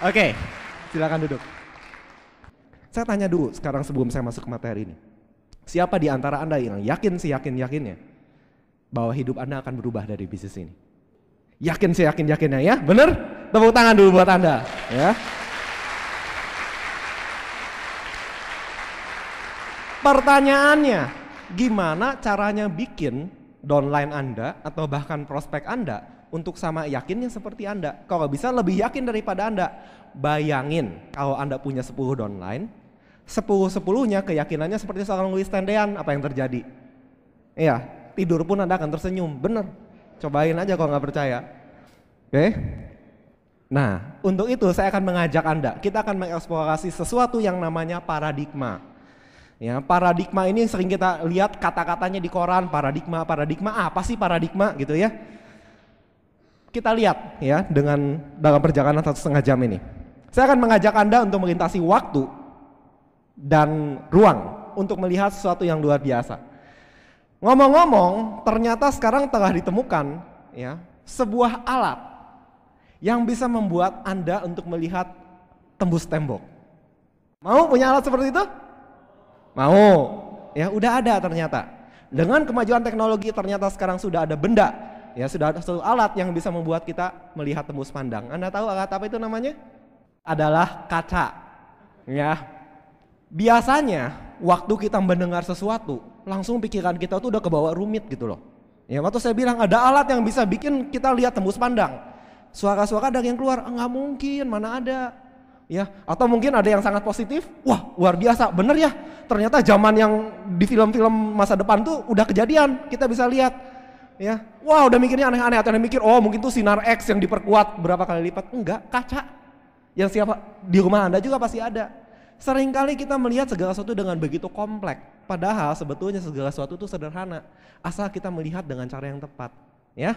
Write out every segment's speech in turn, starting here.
Oke, silakan duduk. Saya tanya dulu sekarang sebelum saya masuk ke materi ini. Siapa di antara Anda yang yakin seyakin-yakinnya bahwa hidup Anda akan berubah dari bisnis ini? Yakin seyakin-yakinnya ya? Bener? Tepuk tangan dulu buat Anda. Ya. Pertanyaannya, gimana caranya bikin downline Anda atau bahkan prospek Anda untuk sama yakinnya seperti Anda? Kalau bisa lebih yakin daripada Anda. Bayangin kalau Anda punya 10 downline, 10-10-nya keyakinannya seperti seorang Louis Tendean, apa yang terjadi? Iya, tidur pun Anda akan tersenyum, bener. Cobain aja kalau nggak percaya. Oke? Nah, untuk itu saya akan mengajak Anda, kita akan mengeksplorasi sesuatu yang namanya paradigma. Ya, paradigma ini sering kita lihat kata-katanya di koran, paradigma apa sih paradigma gitu ya. Kita lihat ya dengan dalam perjalanan 1,5 jam ini. Saya akan mengajak Anda untuk melintasi waktu dan ruang untuk melihat sesuatu yang luar biasa. Ngomong-ngomong, ternyata sekarang telah ditemukan ya sebuah alat yang bisa membuat Anda untuk melihat tembus tembok. Mau punya alat seperti itu? Mau, ya udah ada ternyata. Dengan kemajuan teknologi ternyata sekarang sudah ada benda, ya sudah ada satu alat yang bisa membuat kita melihat tembus pandang. Anda tahu alat apa itu namanya? Adalah kaca. Ya, biasanya waktu kita mendengar sesuatu, langsung pikiran kita tuh udah kebawa rumit gitu loh. Ya waktu saya bilang ada alat yang bisa bikin kita lihat tembus pandang. Suara-suara dari yang keluar, nggak mungkin, mana ada. Ya, atau mungkin ada yang sangat positif, wah luar biasa, bener ya, ternyata zaman yang di film-film masa depan tuh udah kejadian, kita bisa lihat, ya, wah udah mikirnya aneh-aneh, atau yang mikir, oh mungkin tuh sinar X yang diperkuat berapa kali lipat, enggak, kaca, yang siapa di rumah Anda juga pasti ada. Seringkali kita melihat segala sesuatu dengan begitu kompleks, padahal sebetulnya segala sesuatu itu sederhana, asal kita melihat dengan cara yang tepat, ya.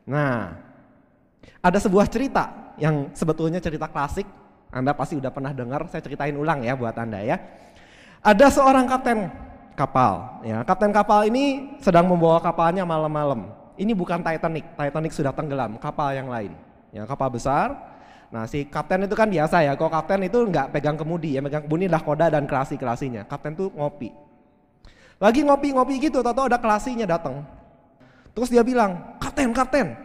Nah, ada sebuah cerita yang sebetulnya cerita klasik. Anda pasti udah pernah dengar, saya ceritain ulang ya buat Anda ya. Ada seorang kapten kapal, ya. Kapten kapal ini sedang membawa kapalnya malam-malam. Ini bukan Titanic, Titanic sudah tenggelam, kapal yang lain. Ya, kapal besar. Nah, si kapten itu kan biasa ya, kalau kapten itu nggak pegang kemudi, ya pegang kemudi koda dan kelasi-kelasinya. Kapten tuh ngopi. Lagi ngopi-ngopi gitu, tahu-tahu ada kelasinya datang. Terus dia bilang, kapten,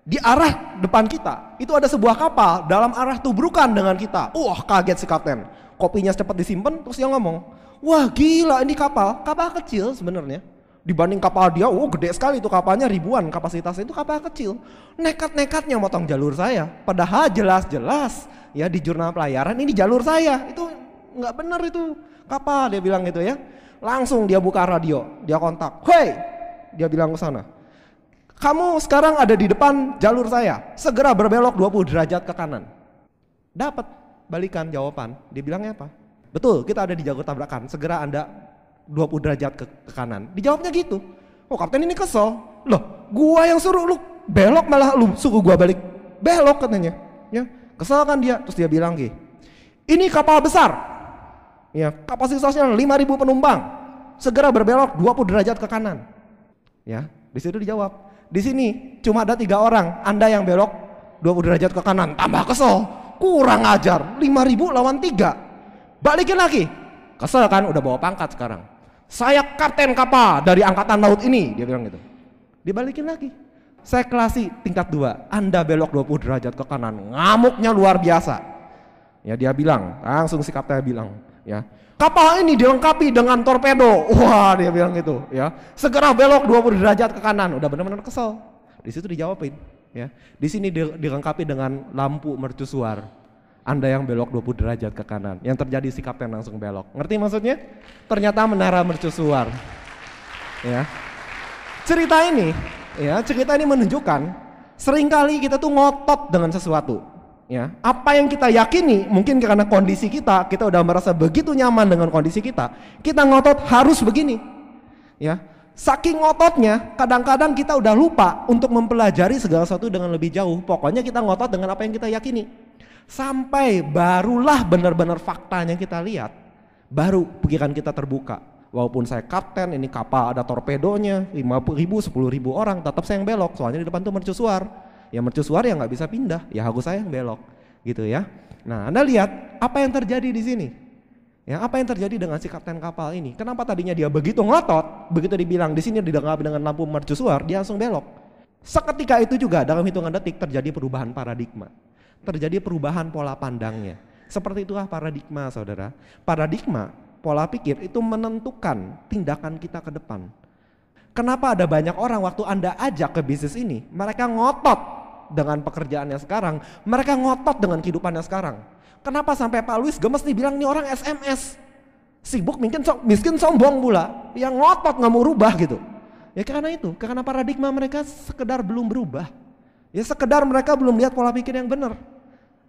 di arah depan kita itu ada sebuah kapal dalam arah tubrukan dengan kita. Wah, kaget si kapten. Kopinya cepat disimpan, terus dia ngomong, wah gila ini kapal kecil sebenarnya. Dibanding kapal dia, gede sekali itu kapalnya, ribuan kapasitasnya, itu kapal kecil. Nekat-nekatnya motong jalur saya. Padahal jelas-jelas ya di jurnal pelayaran ini jalur saya. Itu nggak benar itu kapal, dia bilang gitu ya. Langsung dia buka radio, dia kontak. Hei, dia bilang ke sana. Kamu sekarang ada di depan jalur saya, segera berbelok 20 derajat ke kanan. Dapat balikan jawaban, dia bilangnya apa? Betul, kita ada di jalur tabrakan, segera Anda 20 derajat ke kanan. Dijawabnya gitu. Oh, kapten ini kesel. Loh, gua yang suruh lu belok malah lu suruh gua balik belok katanya. Ya, kesel kan dia. Terus dia bilang gini, ini kapal besar. Ya, kapasitasnya 5.000 penumpang. Segera berbelok 20 derajat ke kanan. Ya, di situ dijawab. Di sini cuma ada 3 orang, Anda yang belok 20 derajat ke kanan, tambah kesel, kurang ajar, 5.000 lawan 3, balikin lagi, kesel kan, udah bawa pangkat sekarang, saya kapten kapal dari angkatan laut ini, dia bilang gitu, dibalikin lagi, saya kelasi tingkat 2, Anda belok 20 derajat ke kanan, ngamuknya luar biasa, ya dia bilang, langsung si kapten bilang, ya. Kapal ini dilengkapi dengan torpedo. Wah, dia bilang gitu, ya. Segera belok 20 derajat ke kanan. Udah benar-benar kesel. Di situ dijawabin, ya. Di sini dilengkapi dengan lampu mercusuar. Anda yang belok 20 derajat ke kanan. Yang terjadi si kapten langsung belok. Ngerti maksudnya? Ternyata menara mercusuar. Ya. Cerita ini menunjukkan seringkali kita tuh ngotot dengan sesuatu. Ya, apa yang kita yakini mungkin karena kondisi kita udah merasa begitu nyaman dengan kondisi kita ngotot harus begini. Ya, saking ngototnya kadang-kadang kita udah lupa untuk mempelajari segala sesuatu dengan lebih jauh. Pokoknya kita ngotot dengan apa yang kita yakini. Sampai barulah benar-benar faktanya kita lihat, baru pikiran kita terbuka. Walaupun saya kapten, ini kapal ada torpedonya, 5.000, 10.000 orang, tetap saya yang belok. Soalnya di depan tuh mercusuar. Ya mercusuar ya nggak bisa pindah, ya harus saya yang belok. gitu ya. Nah, Anda lihat apa yang terjadi di sini. Ya, apa yang terjadi dengan si kapten kapal ini? Kenapa tadinya dia begitu ngotot, begitu dibilang di sini dilengkapi dengan lampu mercusuar, dia langsung belok. Seketika itu juga dalam hitungan detik terjadi perubahan paradigma. Terjadi perubahan pola pandangnya. Seperti itulah paradigma, saudara. Paradigma, pola pikir itu menentukan tindakan kita ke depan. Kenapa ada banyak orang waktu Anda ajak ke bisnis ini, mereka ngotot dengan pekerjaannya sekarang, mereka ngotot dengan kehidupannya sekarang. Kenapa sampai Pak Luis gemes nih bilang nih orang SMS, sibuk miskin sombong pula, yang ngotot nggak mau rubah gitu. Ya karena itu, karena paradigma mereka sekedar belum berubah. Ya sekedar mereka belum lihat pola pikir yang benar.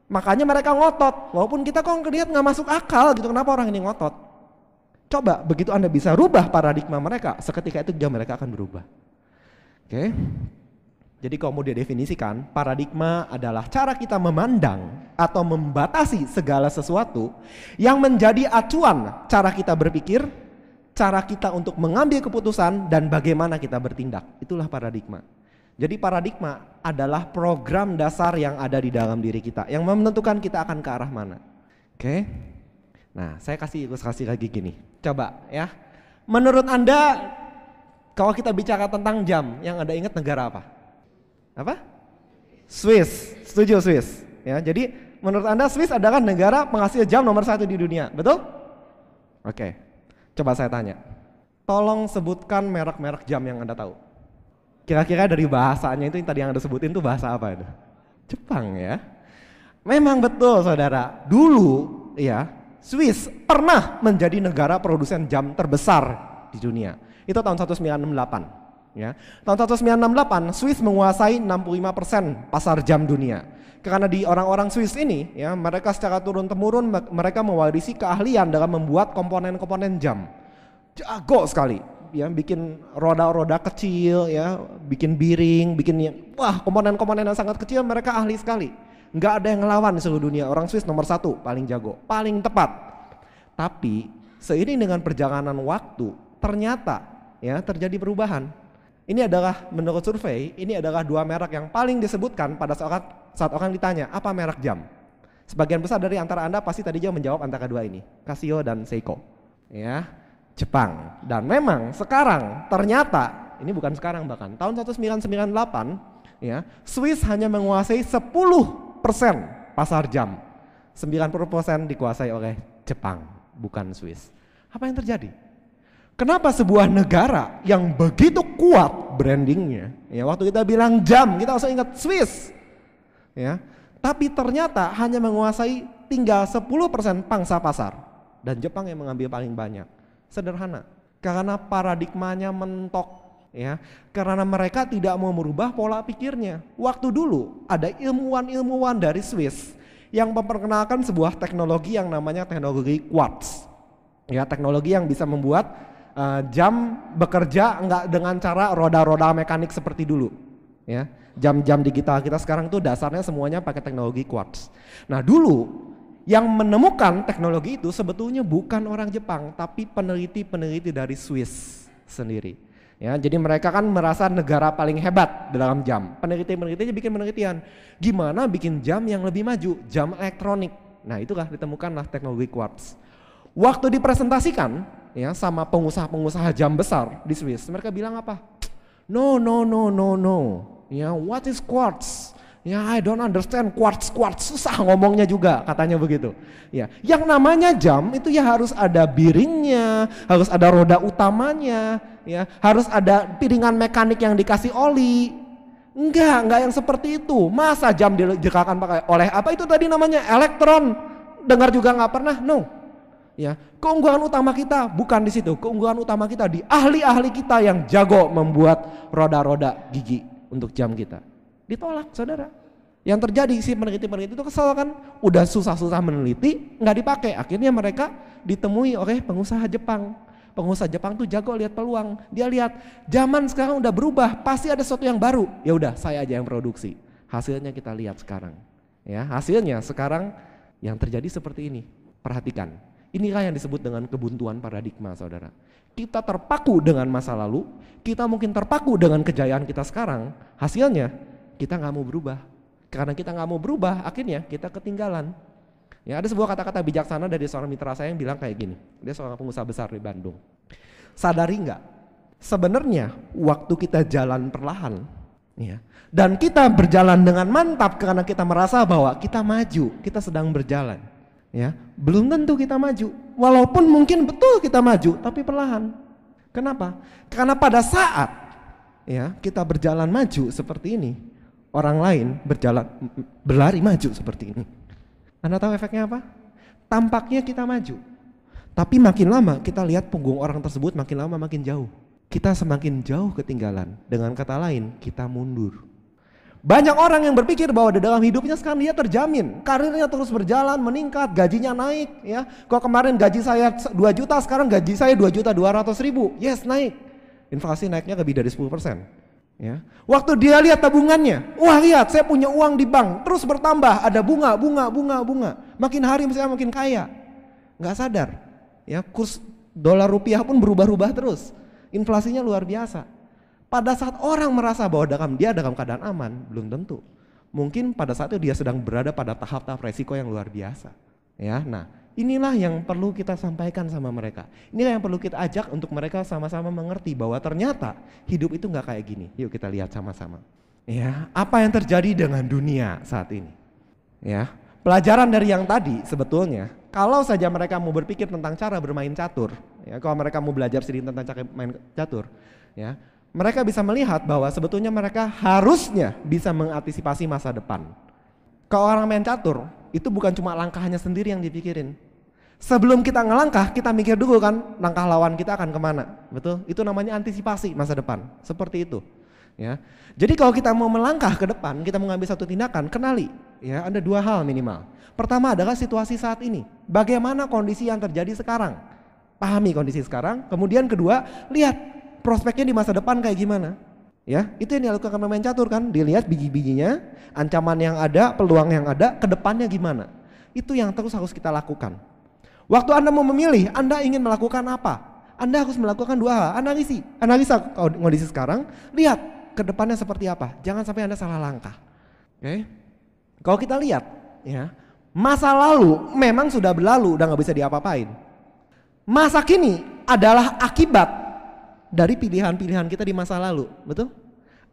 Makanya mereka ngotot, walaupun kita kok ngelihat nggak masuk akal gitu, kenapa orang ini ngotot? Coba begitu Anda bisa rubah paradigma mereka, seketika itu juga mereka akan berubah. Oke. Jadi kalau mau didefinisikan, paradigma adalah cara kita memandang atau membatasi segala sesuatu yang menjadi acuan cara kita berpikir, cara kita untuk mengambil keputusan, dan bagaimana kita bertindak. Itulah paradigma. Jadi paradigma adalah program dasar yang ada di dalam diri kita, yang menentukan kita akan ke arah mana. Oke. Nah, saya kasih ilustrasi lagi gini. Coba ya. Menurut Anda, kalau kita bicara tentang jam, yang Anda ingat negara apa? Apa? Swiss. Setuju Swiss. Ya, jadi menurut Anda Swiss adalah negara penghasil jam nomor 1 di dunia, betul? Oke. Coba saya tanya. Tolong sebutkan merek-merek jam yang Anda tahu. Kira-kira dari bahasanya itu yang tadi yang Anda sebutin itu bahasa apa itu? Jepang ya. Memang betul saudara. Dulu ya, Swiss pernah menjadi negara produsen jam terbesar di dunia. Itu tahun 1968. Ya. Tahun 1968 Swiss menguasai 65% pasar jam dunia. Karena di orang-orang Swiss ini ya, mereka secara turun-temurun mereka mewarisi keahlian dalam membuat komponen-komponen jam. Jago sekali. Ya, bikin roda-roda kecil ya, bikin biring, wah komponen-komponen yang sangat kecil mereka ahli sekali. Nggak ada yang ngelawan di seluruh dunia. Orang Swiss nomor 1 paling jago, paling tepat. Tapi seiring dengan perjalanan waktu ternyata ya terjadi perubahan. Ini adalah menurut survei, ini adalah 2 merek yang paling disebutkan pada saat orang ditanya apa merek jam. Sebagian besar dari antara Anda pasti tadi juga menjawab antara 2 ini, Casio dan Seiko. Ya, Jepang. Dan memang sekarang ternyata, ini bukan sekarang bahkan, tahun 1998 ya, Swiss hanya menguasai 10% pasar jam. 90% dikuasai oleh Jepang, bukan Swiss. Apa yang terjadi? Kenapa sebuah negara yang begitu kuat brandingnya, ya waktu kita bilang jam kita langsung ingat Swiss, ya, tapi ternyata hanya menguasai tinggal 10% pangsa pasar dan Jepang yang mengambil paling banyak. Sederhana, karena paradigmanya mentok, ya, karena mereka tidak mau merubah pola pikirnya. Waktu dulu ada ilmuwan-ilmuwan dari Swiss yang memperkenalkan sebuah teknologi yang namanya teknologi quartz, ya, teknologi yang bisa membuat jam bekerja enggak dengan cara roda-roda mekanik seperti dulu, ya. Jam-jam digital kita sekarang tuh dasarnya semuanya pakai teknologi quartz. Nah, dulu yang menemukan teknologi itu sebetulnya bukan orang Jepang, tapi peneliti-peneliti dari Swiss sendiri. Ya, jadi mereka kan merasa negara paling hebat dalam jam. Peneliti-penelitinya bikin penelitian, gimana bikin jam yang lebih maju, jam elektronik. Nah, itulah ditemukanlah teknologi quartz. Waktu dipresentasikan ya sama pengusaha-pengusaha jam besar di Swiss, mereka bilang apa? No. Ya, what is quartz? Ya, I don't understand quartz, susah ngomongnya juga katanya begitu. Ya, yang namanya jam itu ya harus ada biringnya, harus ada roda utamanya, ya, harus ada piringan mekanik yang dikasih oli. Enggak yang seperti itu. Masa jam digerakkan pakai oleh apa itu tadi namanya elektron? Dengar juga nggak pernah? No. Ya, keunggulan utama kita bukan di situ. Keunggulan utama kita di ahli-ahli kita yang jago membuat roda-roda gigi untuk jam kita. Ditolak, saudara. Yang terjadi si peneliti-peneliti itu kesal kan, udah susah-susah meneliti, nggak dipakai. Akhirnya mereka ditemui oleh pengusaha Jepang. Pengusaha Jepang tuh jago lihat peluang. Dia lihat zaman sekarang udah berubah, pasti ada sesuatu yang baru. Ya udah, saya aja yang produksi. Hasilnya kita lihat sekarang. Ya, hasilnya sekarang yang terjadi seperti ini. Perhatikan. Inilah yang disebut dengan kebuntuan paradigma, saudara. Kita terpaku dengan masa lalu, kita mungkin terpaku dengan kejayaan kita sekarang, hasilnya kita nggak mau berubah. Karena kita nggak mau berubah, akhirnya kita ketinggalan. Ya, ada sebuah kata-kata bijaksana dari seorang mitra saya yang bilang kayak gini. Dia seorang pengusaha besar di Bandung. Sadari nggak? Sebenarnya waktu kita jalan perlahan, ya, dan kita berjalan dengan mantap karena kita merasa bahwa kita maju, kita sedang berjalan. Ya, belum tentu kita maju. Walaupun mungkin betul kita maju, tapi perlahan. Kenapa? Karena pada saat ya kita berjalan maju seperti ini, orang lain berlari maju seperti ini. Anda tahu efeknya apa? Tampaknya kita maju, tapi makin lama kita lihat punggung orang tersebut makin lama makin jauh. Kita semakin jauh ketinggalan. Dengan kata lain, kita mundur. Banyak orang yang berpikir bahwa di dalam hidupnya sekarang dia terjamin, karirnya terus berjalan, meningkat, gajinya naik. Ya, kalau kemarin gaji saya 2 juta, sekarang gaji saya 2.200.000. Yes, naik. Inflasi naiknya lebih dari 10%. Ya, waktu dia lihat tabungannya, wah lihat saya punya uang di bank, terus bertambah, ada bunga. Makin hari saya makin kaya. Nggak sadar, ya kurs dolar rupiah pun berubah-ubah terus. Inflasinya luar biasa. Pada saat orang merasa bahwa dia dalam keadaan aman, belum tentu. Mungkin pada saat itu dia sedang berada pada tahap-tahap resiko yang luar biasa. Ya, nah inilah yang perlu kita sampaikan sama mereka. Inilah yang perlu kita ajak untuk mereka sama-sama mengerti bahwa ternyata hidup itu nggak kayak gini. Yuk kita lihat sama-sama. Ya, apa yang terjadi dengan dunia saat ini? Ya, pelajaran dari yang tadi sebetulnya, kalau saja mereka mau berpikir tentang cara bermain catur, ya, kalau mereka mau belajar sedikit tentang cara main catur, ya. Mereka bisa melihat bahwa sebetulnya mereka harusnya bisa mengantisipasi masa depan. Kalau orang main catur, itu bukan cuma langkahnya sendiri yang dipikirin. Sebelum kita ngelangkah, kita mikir dulu kan langkah lawan kita akan kemana. Betul? Itu namanya antisipasi masa depan. Seperti itu. Ya. Jadi kalau kita mau melangkah ke depan, kita mengambil satu tindakan, kenali. Ya, ada 2 hal minimal. Pertama adalah situasi saat ini. Bagaimana kondisi yang terjadi sekarang? Pahami kondisi sekarang. Kemudian kedua, lihat prospeknya di masa depan kayak gimana. Ya, itu yang dilakukan pemain catur kan, dilihat biji-bijinya, ancaman yang ada, peluang yang ada, ke depannya gimana. Itu yang terus harus kita lakukan. Waktu Anda mau memilih, Anda ingin melakukan apa? Anda harus melakukan 2 hal, analisa kondisi sekarang, lihat ke depannya seperti apa. Jangan sampai Anda salah langkah. Oke? Kalau kita lihat, ya, masa lalu memang sudah berlalu, udah nggak bisa diapa-apain. Masa kini adalah akibat dari pilihan-pilihan kita di masa lalu, betul?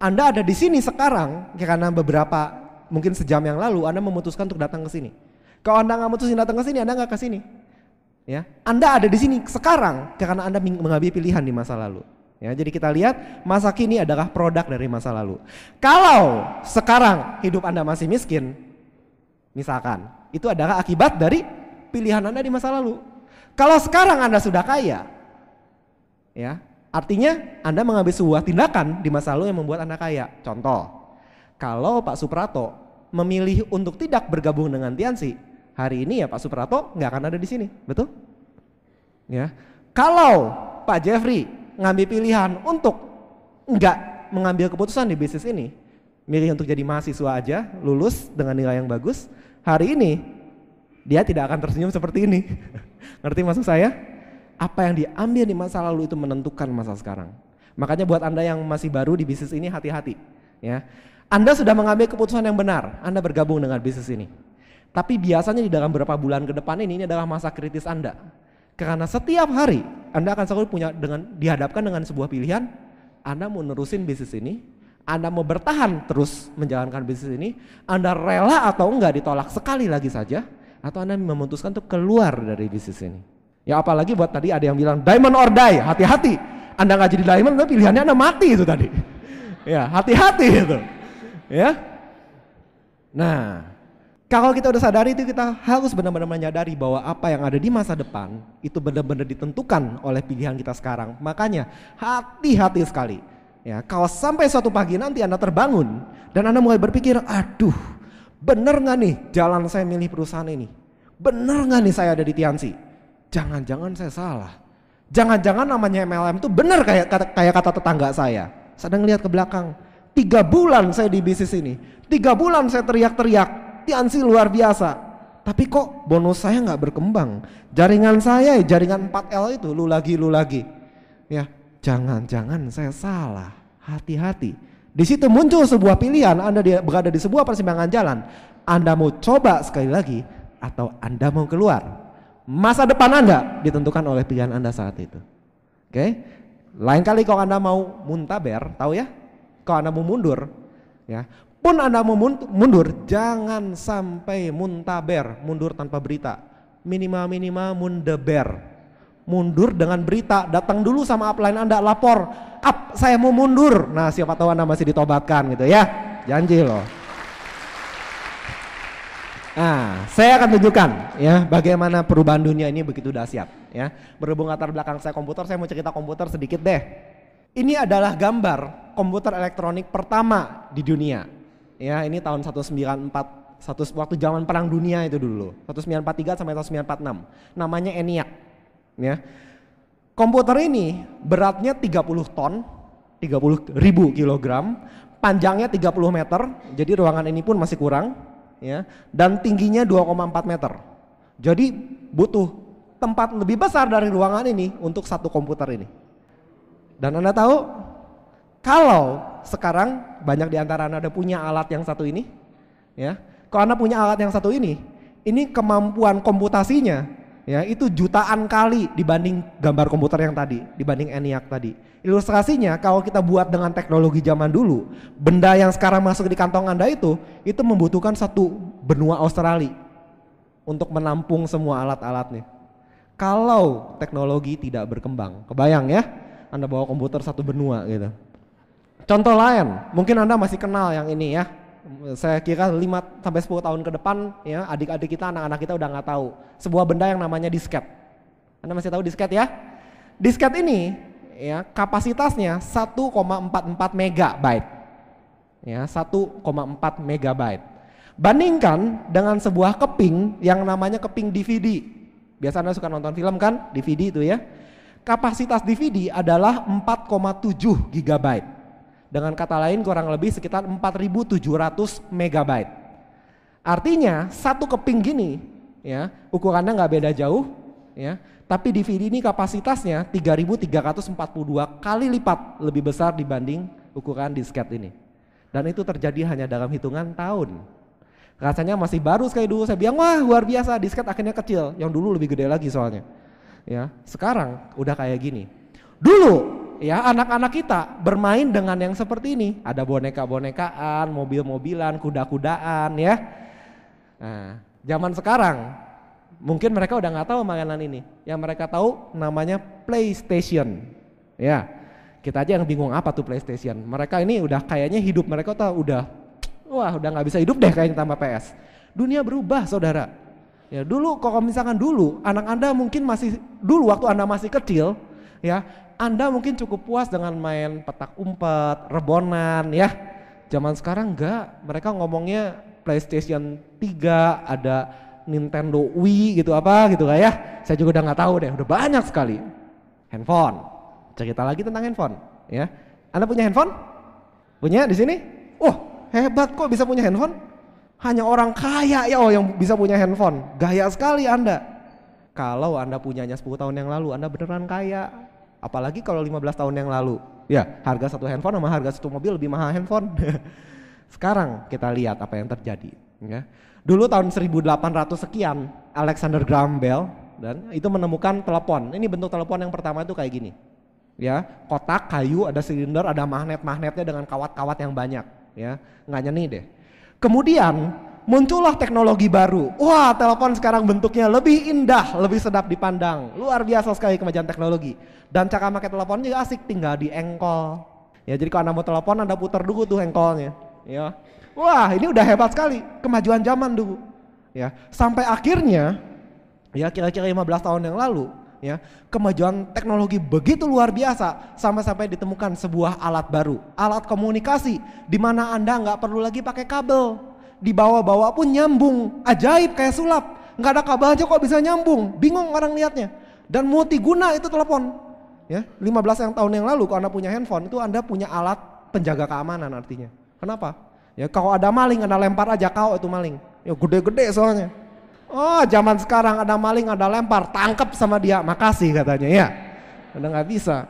Anda ada di sini sekarang karena beberapa mungkin sejam yang lalu Anda memutuskan untuk datang ke sini. Kalau Anda nggak mutusin datang ke sini, Anda nggak ke sini. Ya, Anda ada di sini sekarang karena Anda mengambil pilihan di masa lalu. Ya, jadi kita lihat masa kini adalah produk dari masa lalu. Kalau sekarang hidup Anda masih miskin, misalkan, itu adalah akibat dari pilihan Anda di masa lalu. Kalau sekarang Anda sudah kaya, ya, artinya Anda mengambil sebuah tindakan di masa lalu yang membuat Anda kaya. Contoh, kalau Pak Suprato memilih untuk tidak bergabung dengan Tiansi, hari ini ya Pak Suprato nggak akan ada di sini, betul? Ya. Kalau Pak Jeffrey ngambil pilihan untuk nggak mengambil keputusan di bisnis ini, milih untuk jadi mahasiswa aja, lulus dengan nilai yang bagus, hari ini dia tidak akan tersenyum seperti ini. Ngerti maksud saya? Apa yang diambil di masa lalu itu menentukan masa sekarang. Makanya buat Anda yang masih baru di bisnis ini, hati-hati. Ya, Anda sudah mengambil keputusan yang benar, Anda bergabung dengan bisnis ini. Tapi biasanya di dalam beberapa bulan ke depan ini adalah masa kritis Anda. Karena setiap hari Anda akan selalu dihadapkan dengan sebuah pilihan. Anda mau nerusin bisnis ini, Anda mau bertahan terus menjalankan bisnis ini, Anda rela atau enggak ditolak sekali lagi saja, atau Anda memutuskan untuk keluar dari bisnis ini. Ya apalagi buat tadi ada yang bilang diamond or die, hati-hati. Anda nggak jadi diamond, tapi pilihannya Anda mati itu tadi. Ya hati-hati itu. Ya. Nah, kalau kita udah sadari itu, kita harus benar-benar menyadari bahwa apa yang ada di masa depan itu benar-benar ditentukan oleh pilihan kita sekarang. Makanya hati-hati sekali. Ya, kalau sampai suatu pagi nanti Anda terbangun dan Anda mulai berpikir, aduh, bener nggak nih jalan saya milih perusahaan ini? Bener nggak nih saya ada di Tiansi? Jangan-jangan saya salah. Jangan-jangan namanya MLM itu benar kayak kata tetangga saya. Sedang lihat ke belakang. 3 bulan saya di bisnis ini. 3 bulan saya teriak-teriak. Tiansi luar biasa. Tapi kok bonus saya nggak berkembang. Jaringan saya, jaringan 4L itu lu lagi. Ya, jangan-jangan saya salah. Hati-hati. Di situ muncul sebuah pilihan, Anda berada di sebuah persimpangan jalan. Anda mau coba sekali lagi atau Anda mau keluar. Masa depan Anda ditentukan oleh pilihan Anda saat itu. Oke? Lain kali kalau Anda mau muntaber, tahu ya? Kalau Anda mau mundur, ya. Pun Anda mau mundur, jangan sampai muntaber, mundur tanpa berita. Minimal mundeber. Mundur dengan berita, datang dulu sama upline Anda, lapor, saya mau mundur. Nah, siapa tahu Anda masih ditobatkan gitu ya, janji loh. Nah, saya akan tunjukkan ya bagaimana perubahan dunia ini begitu dahsyat ya. Berhubung latar belakang saya komputer, saya mau cerita komputer sedikit deh. Ini adalah gambar komputer elektronik pertama di dunia. Ya, ini tahun 1944, waktu zaman perang dunia itu dulu. 1943 sampai 1946. Namanya ENIAC. Ya. Komputer ini beratnya 30 ton, 30.000 kilogram, panjangnya 30 meter, jadi ruangan ini pun masih kurang, ya, dan tingginya 2,4 meter. Jadi butuh tempat lebih besar dari ruangan ini untuk satu komputer ini. Dan Anda tahu, kalau sekarang banyak di antara Anda punya alat yang satu ini, ya, kalau Anda punya alat yang satu ini kemampuan komputasinya, ya, itu jutaan kali dibanding gambar komputer yang tadi, dibanding ENIAC tadi. Ilustrasinya, kalau kita buat dengan teknologi zaman dulu, benda yang sekarang masuk di kantong Anda itu membutuhkan satu benua Australia untuk menampung semua alat-alatnya. Kalau teknologi tidak berkembang, kebayang ya, Anda bawa komputer satu benua gitu. Contoh lain, mungkin Anda masih kenal yang ini ya. Saya kira 5-10 tahun ke depan ya, adik-adik kita, anak-anak kita udah nggak tahu sebuah benda yang namanya disket. Anda masih tahu disket ya? Disket ini ya kapasitasnya 1,44 megabyte. Ya, 1,4 megabyte. Bandingkan dengan sebuah keping yang namanya keping DVD. Biasa Anda suka nonton film kan? DVD itu ya. Kapasitas DVD adalah 4,7 gigabyte. Dengan kata lain kurang lebih sekitar 4.700 megabyte. Artinya satu keping gini ya, ukurannya nggak beda jauh ya, tapi DVD ini kapasitasnya 3.342 kali lipat lebih besar dibanding ukuran disket ini. Dan itu terjadi hanya dalam hitungan tahun. Rasanya masih baru sekali dulu saya bilang, wah luar biasa, disket akhirnya kecil, yang dulu lebih gede lagi soalnya. Ya, sekarang udah kayak gini. Dulu ya anak-anak kita bermain dengan yang seperti ini, ada boneka-bonekaan, mobil-mobilan, kuda-kudaan ya. Nah, zaman sekarang mungkin mereka udah nggak tahu mainan ini. Yang mereka tahu namanya PlayStation. Ya, kita aja yang bingung apa tuh PlayStation. Mereka ini udah kayaknya hidup mereka tuh udah nggak bisa hidup deh kayaknya tanpa PS. Dunia berubah saudara. Ya dulu kalau misalkan dulu anak Anda mungkin masih dulu waktu Anda masih kecil ya. Anda mungkin cukup puas dengan main petak umpet, rebonan ya. Zaman sekarang enggak, mereka ngomongnya PlayStation 3, ada Nintendo Wii gitu apa gitu ya. Saya juga udah nggak tahu deh, udah banyak sekali. Handphone, cerita lagi tentang handphone ya. Anda punya handphone? Punya di sini? Oh hebat kok bisa punya handphone? Hanya orang kaya ya yang bisa punya handphone, gaya sekali Anda. Kalau Anda punyanya 10 tahun yang lalu, Anda beneran kaya. Apalagi kalau 15 tahun yang lalu, ya harga satu handphone sama harga satu mobil lebih mahal handphone. Sekarang kita lihat apa yang terjadi. Ya. Dulu tahun 1800 sekian, Alexander Graham Bell dan itu menemukan telepon. Ini bentuk telepon yang pertama itu kayak gini. Ya, kotak kayu, ada silinder, ada magnet-magnetnya dengan kawat-kawat yang banyak. Ya, nggak nyeni deh. Kemudian muncullah teknologi baru. Wah, telepon sekarang bentuknya lebih indah, lebih sedap dipandang. Luar biasa sekali kemajuan teknologi. Dan cara pakai telepon juga asik, tinggal di engkol. Ya, jadi kalau Anda mau telepon, Anda putar dulu tuh engkolnya. Ya. Wah, ini udah hebat sekali kemajuan zaman dulu. Ya, sampai akhirnya ya kira-kira 15 tahun yang lalu, ya, kemajuan teknologi begitu luar biasa sampai ditemukan sebuah alat baru, alat komunikasi di mana Anda nggak perlu lagi pakai kabel. Dibawa-bawa pun nyambung, ajaib kayak sulap, nggak ada kabel aja kok bisa nyambung, bingung orang lihatnya. Dan multiguna itu telepon. Ya, 15 tahun yang lalu kalau Anda punya handphone itu Anda punya alat penjaga keamanan artinya. Kenapa? Ya kalau ada maling Anda lempar aja kau itu maling. Ya gede-gede soalnya. Oh zaman sekarang ada maling Anda lempar, tangkap sama dia, makasih katanya ya. Anda nggak bisa.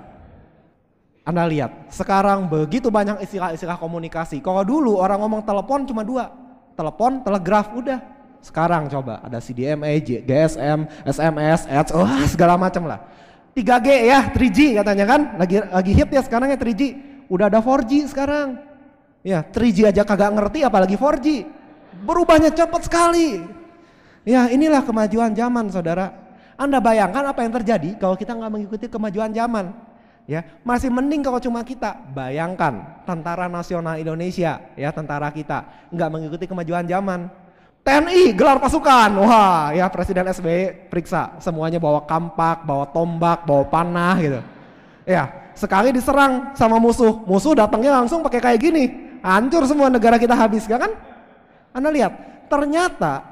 Anda lihat, sekarang begitu banyak istilah-istilah komunikasi. Kalau dulu orang ngomong telepon cuma dua, telepon, telegraf, udah. Sekarang coba ada CDMA, GSM, SMS, ads, segala macam lah. 3G ya, 3G katanya kan, lagi hit ya sekarang ya 3G. Udah ada 4G sekarang. Ya 3G aja kagak ngerti apalagi 4G. Berubahnya cepat sekali. Ya inilah kemajuan zaman saudara. Anda bayangkan apa yang terjadi kalau kita nggak mengikuti kemajuan zaman. Ya, masih mending kalau cuma kita. Bayangkan Tentara Nasional Indonesia, ya tentara kita nggak mengikuti kemajuan zaman. TNI gelar pasukan, wah ya Presiden SBY periksa semuanya bawa kampak, bawa tombak, bawa panah gitu. Ya sekali diserang sama musuh datangnya langsung pakai kayak gini, hancur semua negara kita habis, gak kan? Anda lihat, ternyata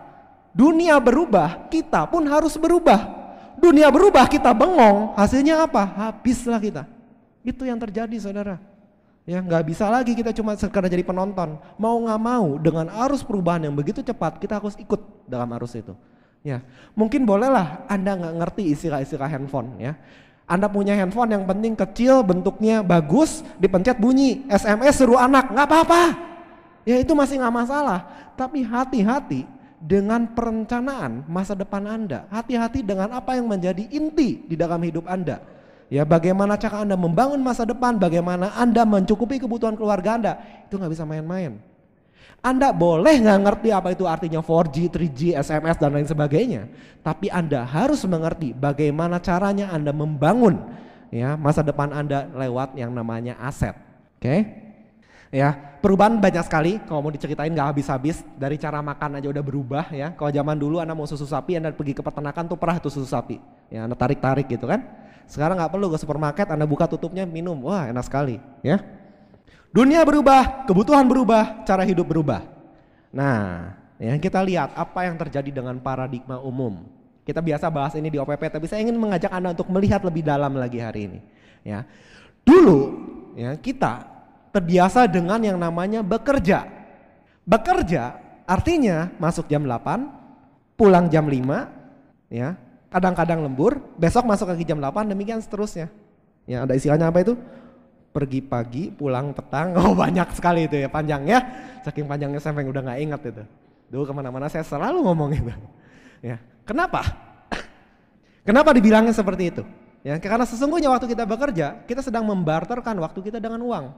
dunia berubah, kita pun harus berubah. Dunia berubah, kita bengong, hasilnya apa? Habislah kita. Itu yang terjadi saudara. Ya nggak bisa lagi kita cuma sekedar jadi penonton. Mau nggak mau dengan arus perubahan yang begitu cepat, kita harus ikut dalam arus itu. Ya mungkin bolehlah Anda nggak ngerti istilah-istilah handphone ya. Anda punya handphone yang penting kecil, bentuknya bagus, dipencet bunyi, SMS suruh anak, nggak apa-apa. Ya itu masih nggak masalah. Tapi hati-hati dengan perencanaan masa depan Anda. Hati-hati dengan apa yang menjadi inti di dalam hidup Anda. Ya bagaimana cara Anda membangun masa depan, bagaimana Anda mencukupi kebutuhan keluarga Anda. Itu nggak bisa main-main. Anda boleh nggak ngerti apa itu artinya 4G, 3G, SMS dan lain sebagainya. Tapi Anda harus mengerti bagaimana caranya Anda membangun ya masa depan Anda lewat yang namanya aset. Oke? Ya, perubahan banyak sekali. Kalau mau diceritain nggak habis-habis. Dari cara makan aja udah berubah ya. Kalau zaman dulu Anda mau susu sapi, Anda pergi ke peternakan tuh perah tuh susu sapi. Ya, Anda tarik-tarik gitu kan. Sekarang nggak perlu ke supermarket, Anda buka tutupnya minum. Wah, enak sekali ya. Dunia berubah, kebutuhan berubah, cara hidup berubah. Nah, yang kita lihat apa yang terjadi dengan paradigma umum. Kita biasa bahas ini di OPP, tapi saya ingin mengajak Anda untuk melihat lebih dalam lagi hari ini. Ya, dulu ya kita terbiasa dengan yang namanya bekerja. Bekerja artinya masuk jam 8, pulang jam 5, ya. Kadang-kadang lembur, besok masuk lagi jam 8, demikian seterusnya. Ya, ada istilahnya apa itu? Pergi pagi, pulang petang. Oh, banyak sekali itu ya panjangnya. Saking panjangnya sampai udah nggak ingat itu. Dulu kemana-mana saya selalu ngomong itu. Ya, kenapa? Kenapa dibilangnya seperti itu? Ya, karena sesungguhnya waktu kita bekerja, kita sedang membarterkan waktu kita dengan uang.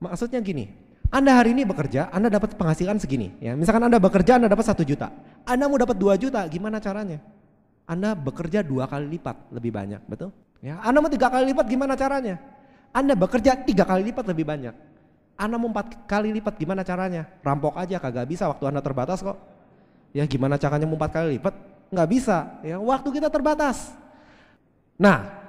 Maksudnya gini, Anda hari ini bekerja, Anda dapat penghasilan segini. Ya, misalkan Anda bekerja, Anda dapat 1 juta. Anda mau dapat 2 juta, gimana caranya? Anda bekerja 2 kali lipat lebih banyak, betul? Ya, Anda mau 3 kali lipat, gimana caranya? Anda bekerja 3 kali lipat lebih banyak. Anda mau 4 kali lipat, gimana caranya? Rampok aja, kagak bisa, waktu Anda terbatas kok. Ya, gimana caranya mau 4 kali lipat? Nggak bisa, ya, waktu kita terbatas. Nah,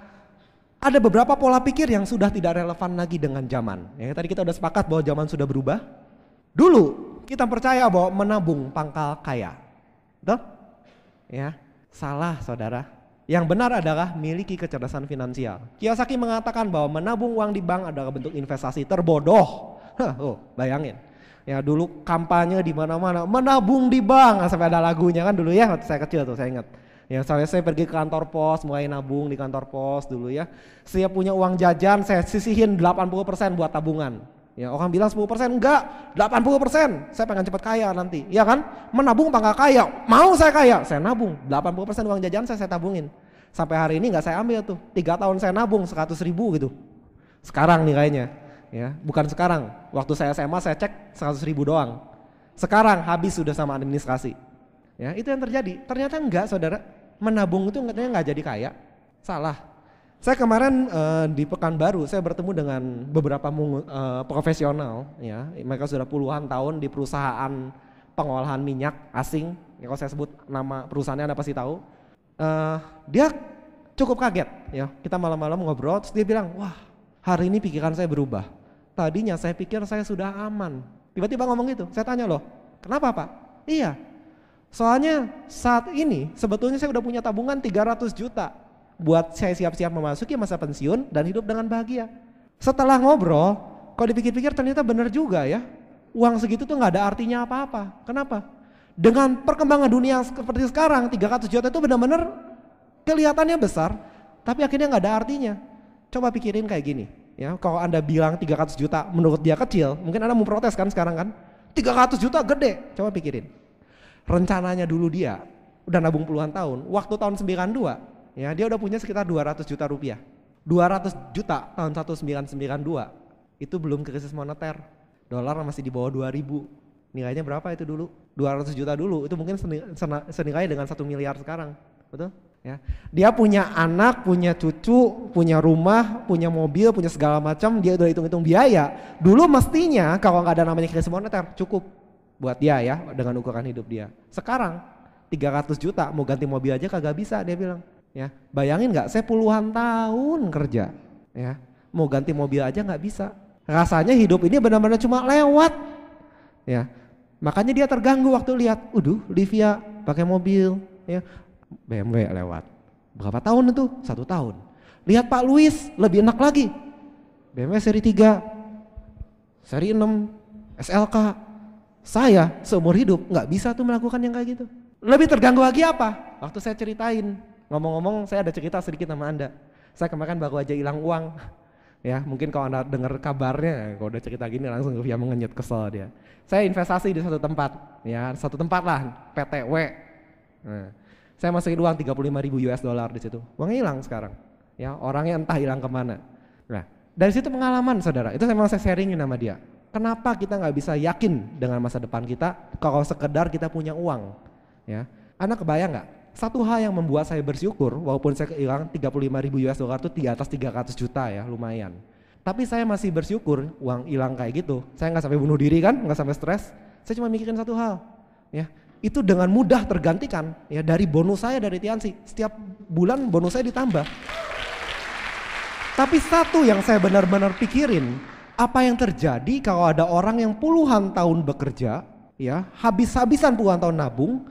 ada beberapa pola pikir yang sudah tidak relevan lagi dengan zaman. Ya, tadi kita udah sepakat bahwa zaman sudah berubah. Dulu kita percaya bahwa menabung pangkal kaya. Betul? Ya, salah saudara. Yang benar adalah miliki kecerdasan finansial. Kiyosaki mengatakan bahwa menabung uang di bank adalah bentuk investasi terbodoh. Bayangin. Ya dulu kampanye di mana-mana, menabung di bank, sampai ada lagunya kan dulu ya, waktu saya kecil tuh saya ingat. Ya saya pergi ke kantor pos, mulai nabung di kantor pos dulu ya. Saya punya uang jajan, saya sisihin 80% buat tabungan. Ya orang bilang 10%, enggak, 80%. Saya pengen cepat kaya nanti, ya kan? Menabung pangkal kaya, mau saya kaya, saya nabung. 80% uang jajan saya tabungin. Sampai hari ini enggak saya ambil tuh, 3 tahun saya nabung 100.000 gitu. Sekarang nih kayaknya, ya bukan sekarang. Waktu saya SMA saya cek 100.000 doang. Sekarang habis sudah sama administrasi. Ya itu yang terjadi. Ternyata enggak saudara, menabung itu katanya enggak jadi kaya. Salah. Saya kemarin di Pekanbaru saya bertemu dengan beberapa profesional ya, mereka sudah puluhan tahun di perusahaan pengolahan minyak asing. Ya, kalau saya sebut nama perusahaannya Anda pasti tahu. Dia cukup kaget ya. Kita malam-malam ngobrol terus dia bilang, "Wah, hari ini pikiran saya berubah. Tadinya saya pikir saya sudah aman." Tiba-tiba ngomong gitu. Saya tanya, "Loh, kenapa, Pak?" "Iya. Soalnya saat ini sebetulnya saya udah punya tabungan 300 juta buat saya siap-siap memasuki masa pensiun dan hidup dengan bahagia." Setelah ngobrol, kalau dipikir-pikir ternyata benar juga ya. Uang segitu tuh nggak ada artinya apa-apa. Kenapa? Dengan perkembangan dunia seperti sekarang, 300 juta itu benar-benar kelihatannya besar, tapi akhirnya nggak ada artinya. Coba pikirin kayak gini, Ya, kalau Anda bilang 300 juta menurut dia kecil, mungkin Anda mau protes kan sekarang kan? 300 juta gede, coba pikirin. Rencananya dulu dia udah nabung puluhan tahun, waktu tahun 92, ya dia udah punya sekitar 200 juta rupiah. 200 juta tahun 1992, itu belum krisis moneter. Dolar masih di bawah 2000. Nilainya berapa itu dulu? 200 juta dulu, itu mungkin senilai dengan 1 miliar sekarang, betul? Ya, dia punya anak, punya cucu, punya rumah, punya mobil, punya segala macam. Dia udah hitung-hitung biaya. Dulu mestinya kalau nggak ada namanya krisis moneter cukup buat dia ya dengan ukuran hidup dia. Sekarang 300 juta mau ganti mobil aja kagak bisa dia bilang. Ya, bayangin nggak? Saya puluhan tahun kerja, ya mau ganti mobil aja nggak bisa. Rasanya hidup ini benar-benar cuma lewat. Ya, makanya dia terganggu waktu lihat, Livia pakai mobil, ya. BMW lewat. Berapa tahun itu? 1 tahun. Lihat Pak Luis, lebih enak lagi. BMW seri 3, seri 6, SLK. Saya seumur hidup nggak bisa tuh melakukan yang kayak gitu. Lebih terganggu lagi apa? Waktu saya ceritain, ngomong-ngomong saya ada cerita sedikit sama Anda. Saya kemarin baru aja hilang uang. Ya, mungkin kalau Anda dengar kabarnya, kalau udah cerita gini langsung dia mengenyit, kesel dia. Saya investasi di satu tempat, ya satu tempat lah, PTW. Nah, saya masukin uang 35.000 US dollar di situ. Uangnya hilang sekarang. Ya, orangnya entah hilang kemana. Nah, dari situ pengalaman saudara. Itu memang saya sharingin sama dia. Kenapa kita nggak bisa yakin dengan masa depan kita kalau sekedar kita punya uang? Ya, Anda kebayang nggak? Satu hal yang membuat saya bersyukur, walaupun saya hilang 35.000 US dollar itu di atas 300 juta ya, lumayan. Tapi saya masih bersyukur uang hilang kayak gitu. Saya nggak sampai bunuh diri kan, nggak sampai stres. Saya cuma mikirin satu hal. Ya, itu dengan mudah tergantikan ya dari bonus saya dari Tiansi. Setiap bulan bonus saya ditambah. Tapi satu yang saya benar-benar pikirin, apa yang terjadi kalau ada orang yang puluhan tahun bekerja, ya habis-habisan puluhan tahun nabung,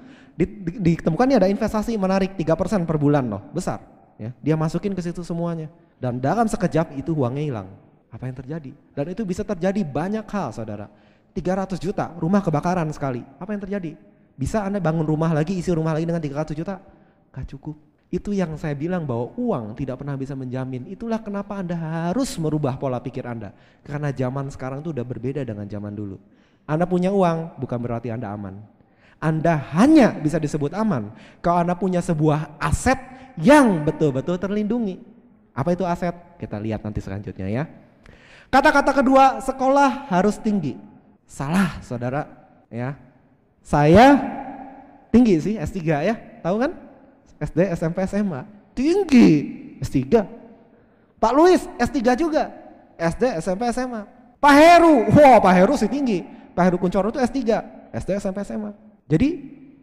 ditemukan ada investasi menarik 3% per bulan loh, besar. Ya, dia masukin ke situ semuanya dan dalam sekejap itu uangnya hilang. Apa yang terjadi? Dan itu bisa terjadi banyak hal saudara. 300 juta, rumah kebakaran sekali. Apa yang terjadi? Bisa Anda bangun rumah lagi, isi rumah lagi dengan 300 juta? Gak cukup. Itu yang saya bilang bahwa uang tidak pernah bisa menjamin. Itulah kenapa Anda harus merubah pola pikir Anda. Karena zaman sekarang itu udah berbeda dengan zaman dulu. Anda punya uang bukan berarti Anda aman. Anda hanya bisa disebut aman kalau Anda punya sebuah aset yang betul-betul terlindungi. Apa itu aset? Kita lihat nanti selanjutnya ya. Kata-kata kedua, sekolah harus tinggi. Salah saudara ya. Saya tinggi sih S3 ya, tahu kan? SD, SMP, SMA, tinggi S3. Pak Luis S3 juga, SD, SMP, SMA. Pak Heru, Pak Heru sih tinggi. Pak Heru Kuncoro itu S3, SD, SMP, SMA. Jadi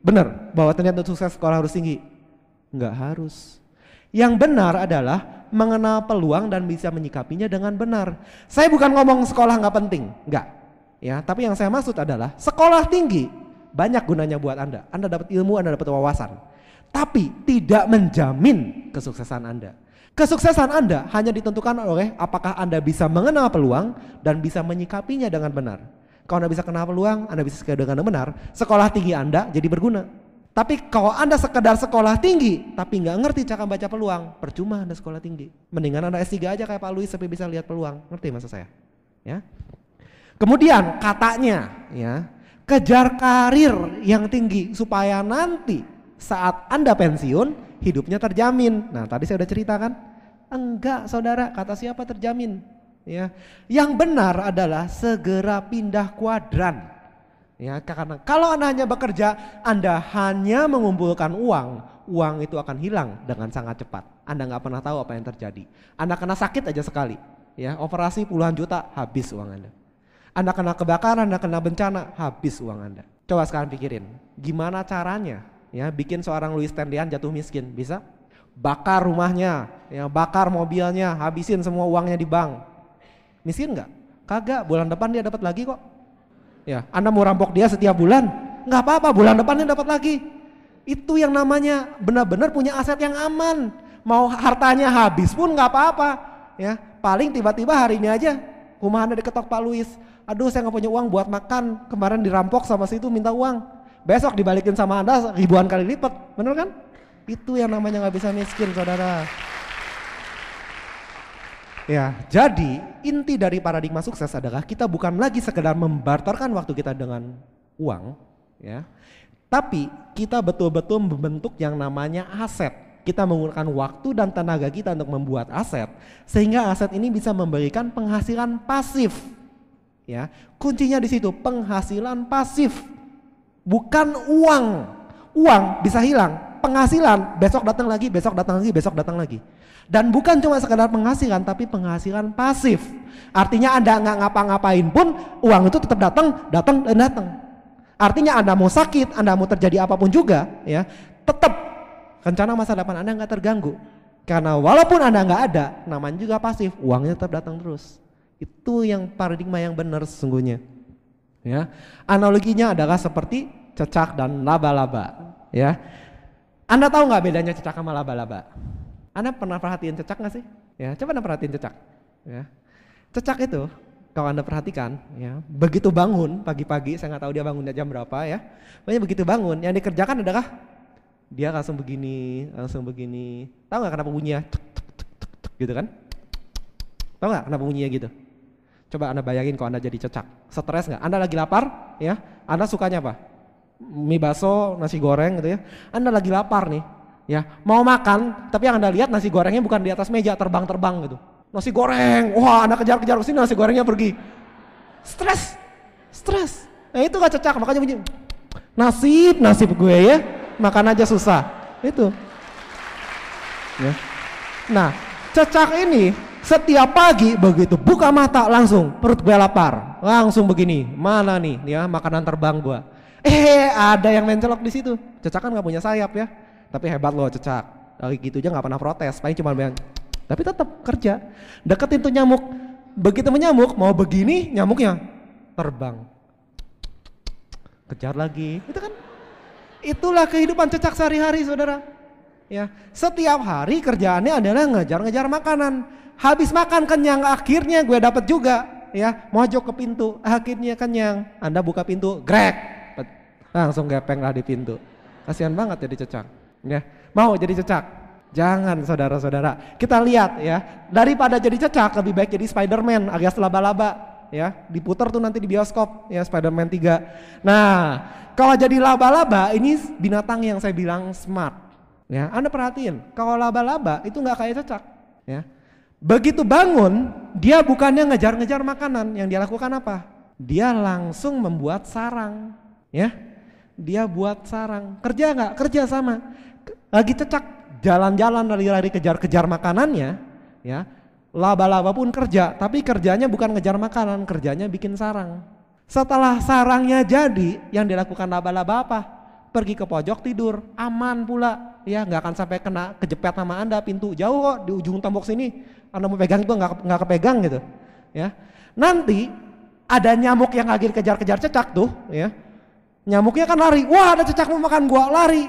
benar bahwa ternyata sukses sekolah harus tinggi? Enggak harus. Yang benar adalah mengenal peluang dan bisa menyikapinya dengan benar. Saya bukan ngomong sekolah nggak penting, enggak. Ya, tapi yang saya maksud adalah sekolah tinggi banyak gunanya buat Anda. Anda dapat ilmu, Anda dapat wawasan. Tapi tidak menjamin kesuksesan Anda. Kesuksesan Anda hanya ditentukan oleh apakah Anda bisa mengenal peluang dan bisa menyikapinya dengan benar. Kalau Anda bisa kenal peluang, Anda bisa sekadar dengan benar, sekolah tinggi Anda jadi berguna. Tapi kalau Anda sekedar sekolah tinggi tapi nggak ngerti cara baca peluang, percuma Anda sekolah tinggi. Mendingan Anda S3 aja kayak Pak Luis sampai bisa lihat peluang. Ngerti maksud saya? Ya. Kemudian katanya ya, kejar karir yang tinggi supaya nanti saat Anda pensiun hidupnya terjamin. Nah, tadi saya udah ceritakan. Enggak, saudara, kata siapa terjamin? Ya. Yang benar adalah segera pindah kuadran. Ya, karena kalau Anda hanya bekerja, Anda hanya mengumpulkan uang, uang itu akan hilang dengan sangat cepat. Anda nggak pernah tahu apa yang terjadi. Anda kena sakit aja sekali, ya, operasi puluhan juta, habis uang Anda. Anda kena kebakaran, Anda kena bencana, habis uang Anda. Coba sekarang pikirin, gimana caranya, ya, bikin seorang Louis Tendian jatuh miskin? Bisa? Bakar rumahnya, ya, bakar mobilnya, habisin semua uangnya di bank. Miskin nggak? Kagak. Bulan depan dia dapat lagi kok. Ya, Anda mau rampok dia setiap bulan, nggak apa-apa, bulan depannya dapat lagi. Itu yang namanya benar-benar punya aset yang aman. Mau hartanya habis pun nggak apa-apa. Ya, paling tiba-tiba hari ini aja rumah Anda diketok Pak Luis. Aduh, saya nggak punya uang buat makan. Kemarin dirampok sama situ minta uang. Besok dibalikin sama Anda ribuan kali lipat, bener kan? Itu yang namanya nggak bisa miskin, saudara. Ya, jadi inti dari paradigma sukses adalah kita bukan lagi sekedar membarterkan waktu kita dengan uang, ya. Tapi kita betul-betul membentuk yang namanya aset. Kita menggunakan waktu dan tenaga kita untuk membuat aset, sehingga aset ini bisa memberikan penghasilan pasif. Ya, kuncinya di situ, penghasilan pasif, bukan uang. Uang bisa hilang, penghasilan besok datang lagi, besok datang lagi, besok datang lagi. Dan bukan cuma sekedar penghasilan, tapi penghasilan pasif. Artinya Anda nggak ngapa-ngapain pun uang itu tetap datang, datang dan datang. Artinya Anda mau sakit, Anda mau terjadi apapun juga, ya, tetap rencana masa depan Anda nggak terganggu. Karena walaupun Anda nggak ada, namanya juga pasif, uangnya tetap datang terus. Itu yang paradigma yang benar sesungguhnya. Ya, analoginya adalah seperti cecak dan laba-laba. Ya, Anda tahu nggak bedanya cecak sama laba-laba? Anda pernah perhatiin cecak nggak sih? Ya, coba Anda perhatiin cecak. Ya, cecak itu kalau Anda perhatikan, ya, begitu bangun pagi-pagi, saya nggak tahu dia bangunnya jam berapa, ya. Pokoknya begitu bangun, yang dikerjakan adalah dia langsung begini, langsung begini. Tahu nggak kenapa bunyinya? Tuk, tuk, tuk, tuk, tuk, gitu kan? Tahu nggak kenapa bunyinya gitu? Coba Anda bayangin kalau Anda jadi cecak, stres nggak? Anda lagi lapar, ya? Anda sukanya apa? Mie bakso, nasi goreng gitu ya. Anda lagi lapar nih, ya, mau makan, tapi yang Anda lihat nasi gorengnya bukan di atas meja, terbang-terbang gitu. Nasi goreng, wah Anda kejar-kejar ke sini, nasi gorengnya pergi. Stres. Nah itu gak cecak, makanya bunyi nasib gue ya, makan aja susah. Itu. Ya. Nah, cecak ini setiap pagi begitu buka mata langsung perut gue lapar, langsung begini, mana nih, ya makanan terbang gue. Ada yang mencelok di situ. Cecak kan nggak punya sayap ya, tapi hebat loh cecak. Lagi gitu aja nggak pernah protes, paling cuma bilang, tapi tetap kerja. Deketin tuh nyamuk, begitu menyamuk mau begini, nyamuknya terbang, kejar lagi. Itu kan, itulah kehidupan cecak sehari-hari, saudara. Ya, setiap hari kerjaannya adalah ngejar-ngejar makanan. Habis makan kenyang, akhirnya gue dapet juga, ya, mojok ke pintu, akhirnya kenyang. Anda buka pintu, grek, langsung gepeng lah di pintu. Kasihan banget jadi cecak. Ya, mau jadi cecak? Jangan, saudara-saudara. Kita lihat ya, daripada jadi cecak lebih baik jadi Spider-Man alias laba-laba, ya. Diputar tuh nanti di bioskop, ya, Spider-Man 3. Nah, kalau jadi laba-laba ini binatang yang saya bilang smart. Ya, Anda perhatiin, kalau laba-laba itu nggak kayak cecak, ya. Begitu bangun, dia bukannya ngejar-ngejar makanan, yang dia lakukan apa? Dia langsung membuat sarang, ya. Dia buat sarang. Kerja nggak? Kerja sama. Lagi cecak, jalan-jalan lari-lari kejar-kejar makanannya, ya. Laba-laba pun kerja, tapi kerjanya bukan ngejar makanan, kerjanya bikin sarang. Setelah sarangnya jadi, yang dilakukan laba-laba apa? Pergi ke pojok tidur, aman pula, ya, nggak akan sampai kena kejepit sama Anda, pintu jauh kok di ujung tembok sini. Anda mau pegang itu nggak kepegang gitu, ya. Nanti ada nyamuk yang lagi kejar-kejar cecak tuh, ya. Nyamuknya kan lari, wah ada cecak mau makan gua, lari,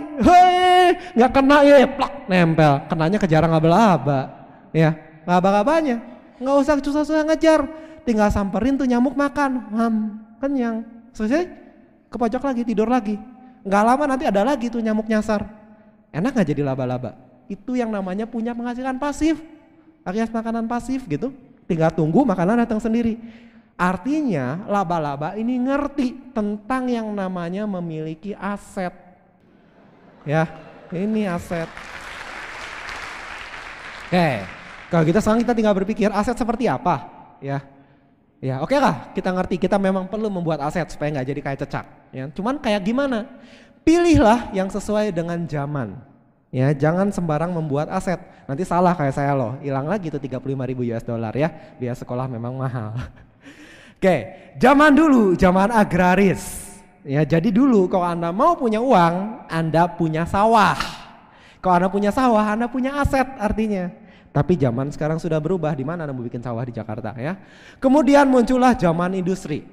nggak kena, ya, plak, nempel, kenanya ke jarang laba-laba, ya. Laba-labanya nggak usah susah-susah ngejar, tinggal samperin tuh nyamuk makan, kenyang, selesai, ke pojok lagi, tidur lagi. Nggak lama nanti ada lagi tuh nyamuk nyasar. Enak nggak jadi laba-laba? Itu yang namanya punya penghasilan pasif, alias makanan pasif gitu. Tinggal tunggu makanan datang sendiri. Artinya laba-laba ini ngerti tentang yang namanya memiliki aset. Ya, ini aset. Oke, kalau gitu sekarang kita tinggal berpikir aset seperti apa, ya. Ya, oke lah, kita ngerti kita memang perlu membuat aset supaya nggak jadi kayak cecak. Ya, cuman kayak gimana? Pilihlah yang sesuai dengan zaman. Ya, jangan sembarang membuat aset. Nanti salah kayak saya loh, hilang lagi tuh 35.000 US dollar ya. Biaya sekolah memang mahal. Oke, zaman dulu, zaman agraris. Ya, jadi dulu kalau Anda mau punya uang, Anda punya sawah. Kalau Anda punya sawah, Anda punya aset artinya. Tapi zaman sekarang sudah berubah, di mana Anda mau bikin sawah di Jakarta, ya. Kemudian muncullah zaman industri.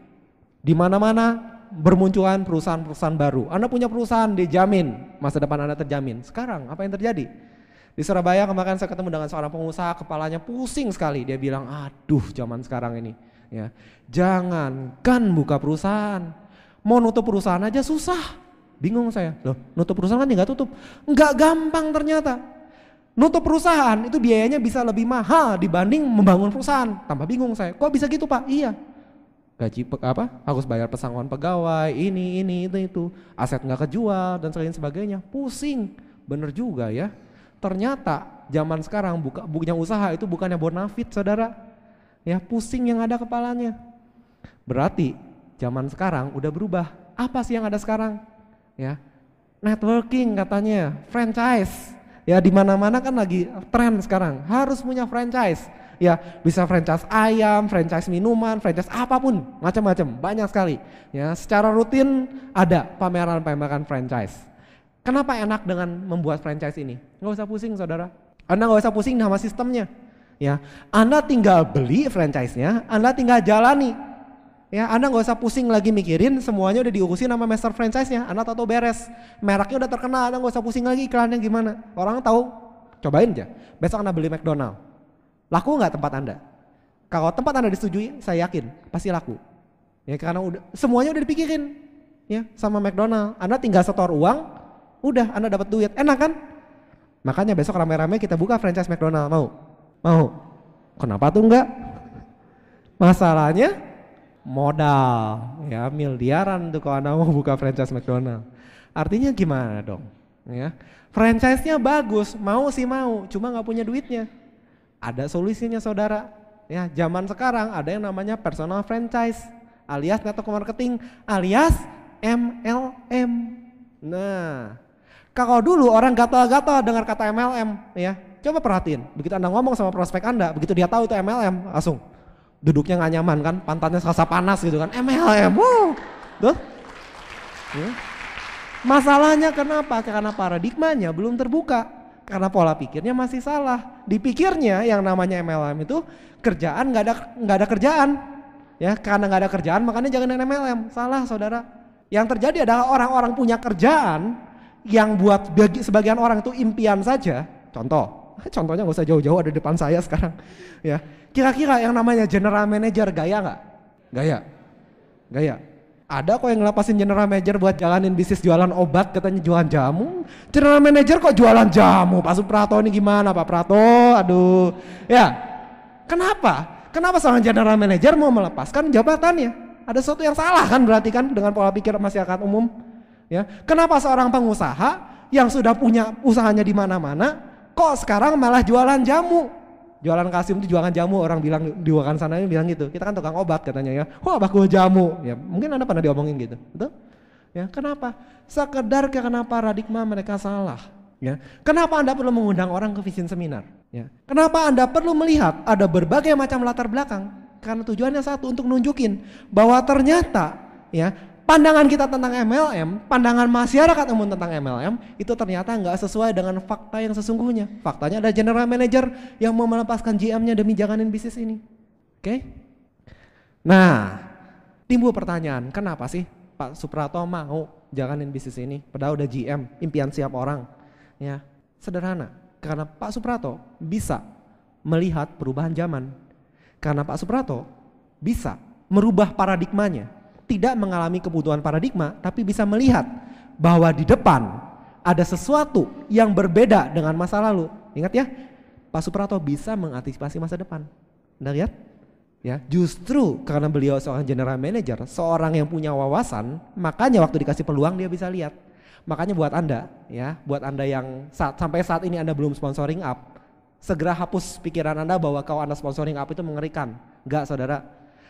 Di mana-mana bermunculan perusahaan-perusahaan baru. Anda punya perusahaan, dijamin masa depan Anda terjamin. Sekarang apa yang terjadi? Di Surabaya kemarin saya ketemu dengan seorang pengusaha, kepalanya pusing sekali. Dia bilang, aduh zaman sekarang ini, ya, jangankan buka perusahaan, mau nutup perusahaan aja susah. Bingung saya, loh nutup perusahaan kan tinggal tutup. Enggak gampang ternyata. Nutup perusahaan itu biayanya bisa lebih mahal dibanding membangun perusahaan. Tambah bingung saya, kok bisa gitu Pak? Iya. Gaji harus bayar pesangon pegawai, ini itu, aset nggak kejual dan sebagainya. Pusing, bener juga ya. Ternyata zaman sekarang punya usaha itu bukannya bonafit saudara, ya pusing yang ada kepalanya. Berarti zaman sekarang udah berubah. Apa sih yang ada sekarang? Ya, networking katanya, franchise. Ya di mana-mana kan lagi tren sekarang, harus punya franchise. Ya bisa franchise ayam, franchise minuman, franchise apapun, macam-macam, banyak sekali. Ya secara rutin ada pameran-pameran franchise. Kenapa enak dengan membuat franchise ini? Nggak usah pusing saudara. Anda nggak usah pusing sama sistemnya. Ya, Anda tinggal beli franchise-nya, Anda tinggal jalani. Ya, Anda nggak usah pusing lagi mikirin semuanya udah diurusin sama master franchise-nya. Anda tahu beres, mereknya udah terkenal, Anda nggak usah pusing lagi iklannya gimana. Orang tahu, cobain aja. Besok Anda beli McDonald. Laku nggak tempat Anda? Kalau tempat Anda disetujui, saya yakin pasti laku. Ya karena semuanya udah dipikirin, ya sama McDonald. Anda tinggal setor uang, udah Anda dapat duit, enak kan? Makanya besok rame-rame kita buka franchise McDonald, mau? Mau? Kenapa tuh enggak? Masalahnya modal, ya miliaran tuh kalau Anda mau buka franchise McDonald. Artinya gimana dong? Ya, franchise-nya bagus, mau sih mau, cuma nggak punya duitnya. Ada solusinya saudara, ya zaman sekarang ada yang namanya personal franchise alias network marketing alias MLM. Nah, kalau dulu orang gatal-gatal dengar kata MLM, ya coba perhatiin, begitu Anda ngomong sama prospek Anda, begitu dia tahu itu MLM, langsung duduknya nggak nyaman kan, pantatnya serasa panas gitu kan, MLM, tuh. Ya. Masalahnya kenapa? Karena paradigmanya belum terbuka. Karena pola pikirnya masih salah. Dipikirnya yang namanya MLM itu kerjaan nggak ada kerjaan, ya karena nggak ada kerjaan makanya jangan MLM. Salah saudara. Yang terjadi adalah orang-orang punya kerjaan yang buat sebagian orang itu impian saja. Contohnya nggak usah jauh-jauh ada di depan saya sekarang. Ya kira-kira yang namanya general manager gaya nggak? Gaya. Ada kok yang ngelapasin general manager buat jalanin bisnis jualan obat, katanya jualan jamu. General manager kok jualan jamu? Pak Suprato ini gimana Pak Prato? Aduh. Ya. Kenapa seorang general manager mau melepaskan jabatannya? Ada sesuatu yang salah kan berarti kan dengan pola pikir masyarakat umum. Ya. Kenapa seorang pengusaha yang sudah punya usahanya di mana-mana kok sekarang malah jualan jamu? Jualan kalsium itu jualan jamu, orang bilang di luar sana bilang gitu. Kita kan tukang obat katanya ya. Wah bakul jamu. Ya mungkin Anda pernah diomongin gitu. Betul? Ya kenapa? Sekedar karena paradigma mereka salah. Ya. Kenapa Anda perlu mengundang orang ke vision seminar? Ya. Kenapa Anda perlu melihat ada berbagai macam latar belakang? Karena tujuannya satu, untuk nunjukin bahwa ternyata ya pandangan kita tentang MLM, pandangan masyarakat umum tentang MLM itu ternyata nggak sesuai dengan fakta yang sesungguhnya. Faktanya ada general manager yang mau melepaskan GM-nya demi jalanin bisnis ini. Oke? Nah, timbul pertanyaan, kenapa sih Pak Suprato mau jalanin bisnis ini? Padahal udah GM, impian siap orang. Ya, sederhana. Karena Pak Suprato bisa melihat perubahan zaman. Karena Pak Suprato bisa merubah paradigmanya. Tidak mengalami kebutuhan paradigma, tapi bisa melihat bahwa di depan ada sesuatu yang berbeda dengan masa lalu. Ingat ya, Pak Suprato bisa mengantisipasi masa depan. Anda lihat? Ya, justru karena beliau seorang general manager, seorang yang punya wawasan, makanya waktu dikasih peluang dia bisa lihat. Makanya buat Anda, ya, buat Anda yang sampai saat ini Anda belum sponsoring up, segera hapus pikiran Anda bahwa kalau Anda sponsoring up itu mengerikan. Enggak, saudara.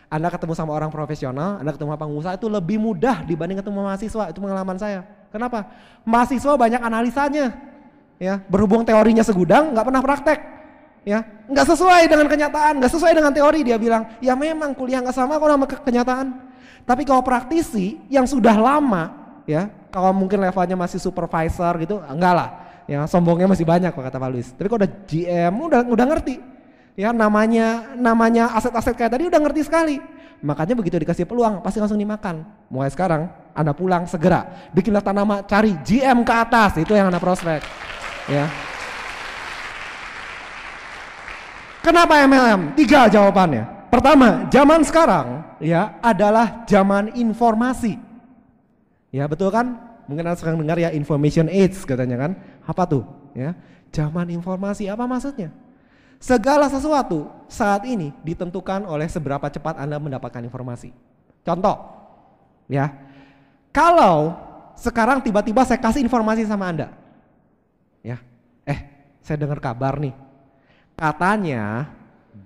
Anda ketemu sama orang profesional, Anda ketemu sama pengusaha itu lebih mudah dibanding ketemu mahasiswa. Itu pengalaman saya. Kenapa? Mahasiswa banyak analisanya, ya berhubung teorinya segudang, nggak pernah praktek, ya nggak sesuai dengan kenyataan, nggak sesuai dengan teori. Dia bilang, ya memang kuliah nggak sama kok sama kenyataan. Tapi kalau praktisi yang sudah lama, ya kalau mungkin levelnya masih supervisor gitu, enggak lah, ya sombongnya masih banyak kata Pak Luis. Tapi kalau udah GM udah ngerti. Ya namanya aset-aset kayak tadi udah ngerti sekali. Makanya begitu dikasih peluang pasti langsung dimakan. Mulai sekarang Anda pulang segera bikin daftar nama, cari GM ke atas, itu yang Anda prospek. Ya. Kenapa MLM? 3 jawabannya. Pertama, zaman sekarang ya adalah zaman informasi. Ya betul kan? Mungkin Anda sering dengar ya information age katanya kan. Apa tuh? Ya. Zaman informasi, apa maksudnya? Segala sesuatu saat ini ditentukan oleh seberapa cepat Anda mendapatkan informasi. Contoh, ya, kalau sekarang tiba-tiba saya kasih informasi sama Anda, ya, saya dengar kabar nih, katanya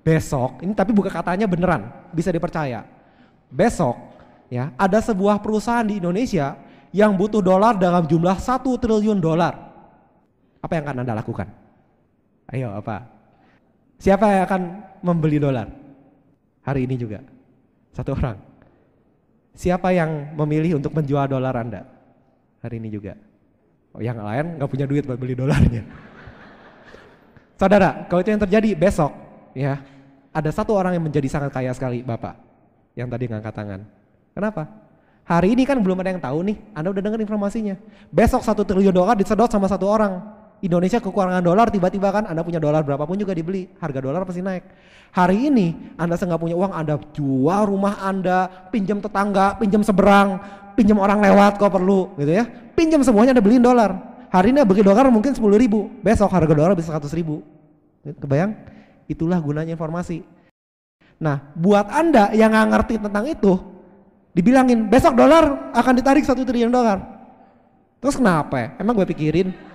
besok, ini tapi bukan katanya beneran, bisa dipercaya. Besok, ya, ada sebuah perusahaan di Indonesia yang butuh dolar dalam jumlah 1 triliun dolar. Apa yang akan Anda lakukan? Ayo, apa? Siapa yang akan membeli dolar? Hari ini juga. Satu orang. Siapa yang memilih untuk menjual dolar Anda? Hari ini juga. Oh, yang lain nggak punya duit buat beli dolarnya. Saudara, kalau itu yang terjadi besok, ya, ada satu orang yang menjadi sangat kaya sekali, Bapak, yang tadi ngangkat tangan. Kenapa? Hari ini kan belum ada yang tahu nih, Anda udah dengar informasinya. Besok 1 triliun dolar disedot sama satu orang. Indonesia kekurangan dolar, tiba-tiba kan Anda punya dolar berapapun juga dibeli, harga dolar pasti naik. Hari ini Anda nggak punya uang, Anda jual rumah Anda, pinjam tetangga, pinjam seberang, pinjam orang lewat kalau perlu, gitu ya. Pinjam semuanya Anda beliin dolar. Hari ini beli dolar mungkin 10.000, besok harga dolar bisa 100.000. Kebayang? Itulah gunanya informasi. Nah, buat Anda yang nggak ngerti tentang itu, dibilangin besok dolar akan ditarik 1 triliun dolar. Terus kenapa? Emang gue pikirin?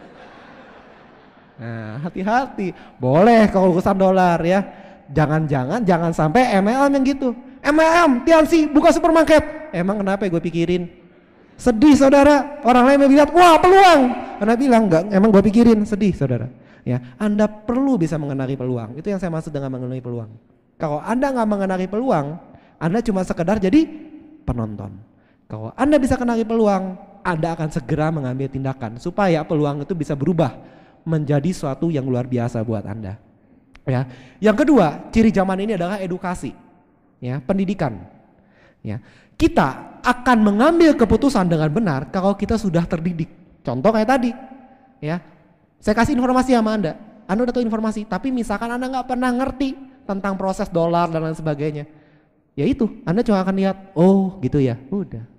Nah, hati-hati. Boleh kalau urusan dolar ya. Jangan sampai MLM yang gitu. MLM, Tiansi buka supermarket. Emang kenapa gue pikirin? Sedih saudara. Orang lain melihat, wah peluang. Anda bilang enggak, emang gue pikirin. Sedih saudara. Ya, Anda perlu bisa mengenali peluang. Itu yang saya maksud dengan mengenali peluang. Kalau Anda nggak mengenali peluang, Anda cuma sekedar jadi penonton. Kalau Anda bisa kenali peluang, Anda akan segera mengambil tindakan supaya peluang itu bisa berubah menjadi suatu yang luar biasa buat Anda. Ya. Yang kedua, ciri zaman ini adalah edukasi. Ya, pendidikan. Ya. Kita akan mengambil keputusan dengan benar kalau kita sudah terdidik. Contoh kayak tadi. Ya. Saya kasih informasi sama Anda udah tahu informasi, tapi misalkan Anda nggak pernah ngerti tentang proses dolar dan lain sebagainya. Ya itu, Anda cuma akan lihat, oh gitu ya, udah.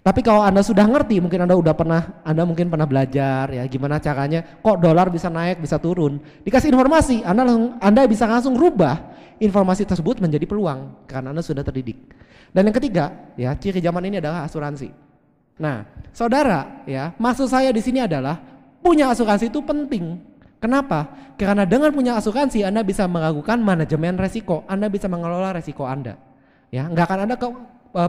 Tapi kalau Anda sudah ngerti, mungkin Anda mungkin pernah belajar ya gimana caranya kok dolar bisa naik, bisa turun. Dikasih informasi, Anda bisa langsung rubah informasi tersebut menjadi peluang karena Anda sudah terdidik. Dan yang ketiga, ya ciri zaman ini adalah asuransi. Nah, saudara, ya maksud saya di sini adalah punya asuransi itu penting. Kenapa? Karena dengan punya asuransi Anda bisa melakukan manajemen resiko, Anda bisa mengelola resiko Anda. Ya, nggak akan ada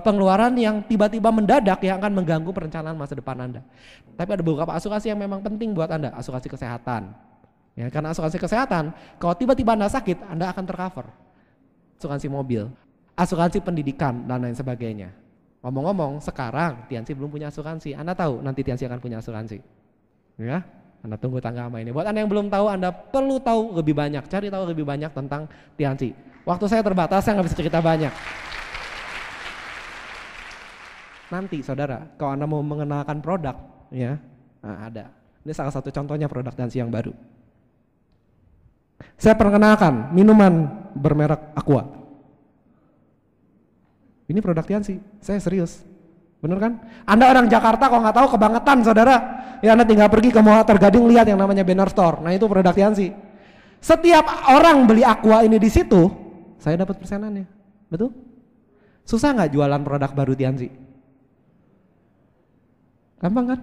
pengeluaran yang tiba-tiba mendadak yang akan mengganggu perencanaan masa depan Anda. Tapi ada beberapa asuransi yang memang penting buat Anda, asuransi kesehatan. Ya, karena asuransi kesehatan, kalau tiba-tiba Anda sakit, Anda akan tercover. Asuransi mobil, asuransi pendidikan dan lain sebagainya. Ngomong-ngomong, sekarang Tiansi belum punya asuransi. Anda tahu nanti Tiansi akan punya asuransi. Ya, Anda tunggu tanggal sama ini. Buat Anda yang belum tahu, Anda perlu tahu lebih banyak, cari tahu lebih banyak tentang Tiansi. Waktu saya terbatas, saya nggak bisa cerita banyak. Nanti saudara, kalau Anda mau mengenalkan produk, ya, nah ada. Ini salah satu contohnya produk Tiansi yang baru. Saya perkenalkan minuman bermerek Aqua. Ini produk Tiansi, saya serius. Bener kan? Anda orang Jakarta kalau nggak tahu kebangetan saudara. Ya Anda tinggal pergi ke Mall Tergading lihat yang namanya banner store. Nah itu produk Tiansi. Setiap orang beli Aqua ini di situ, saya dapat persenannya. Betul? Susah nggak jualan produk baru Tiansi? Gampang kan?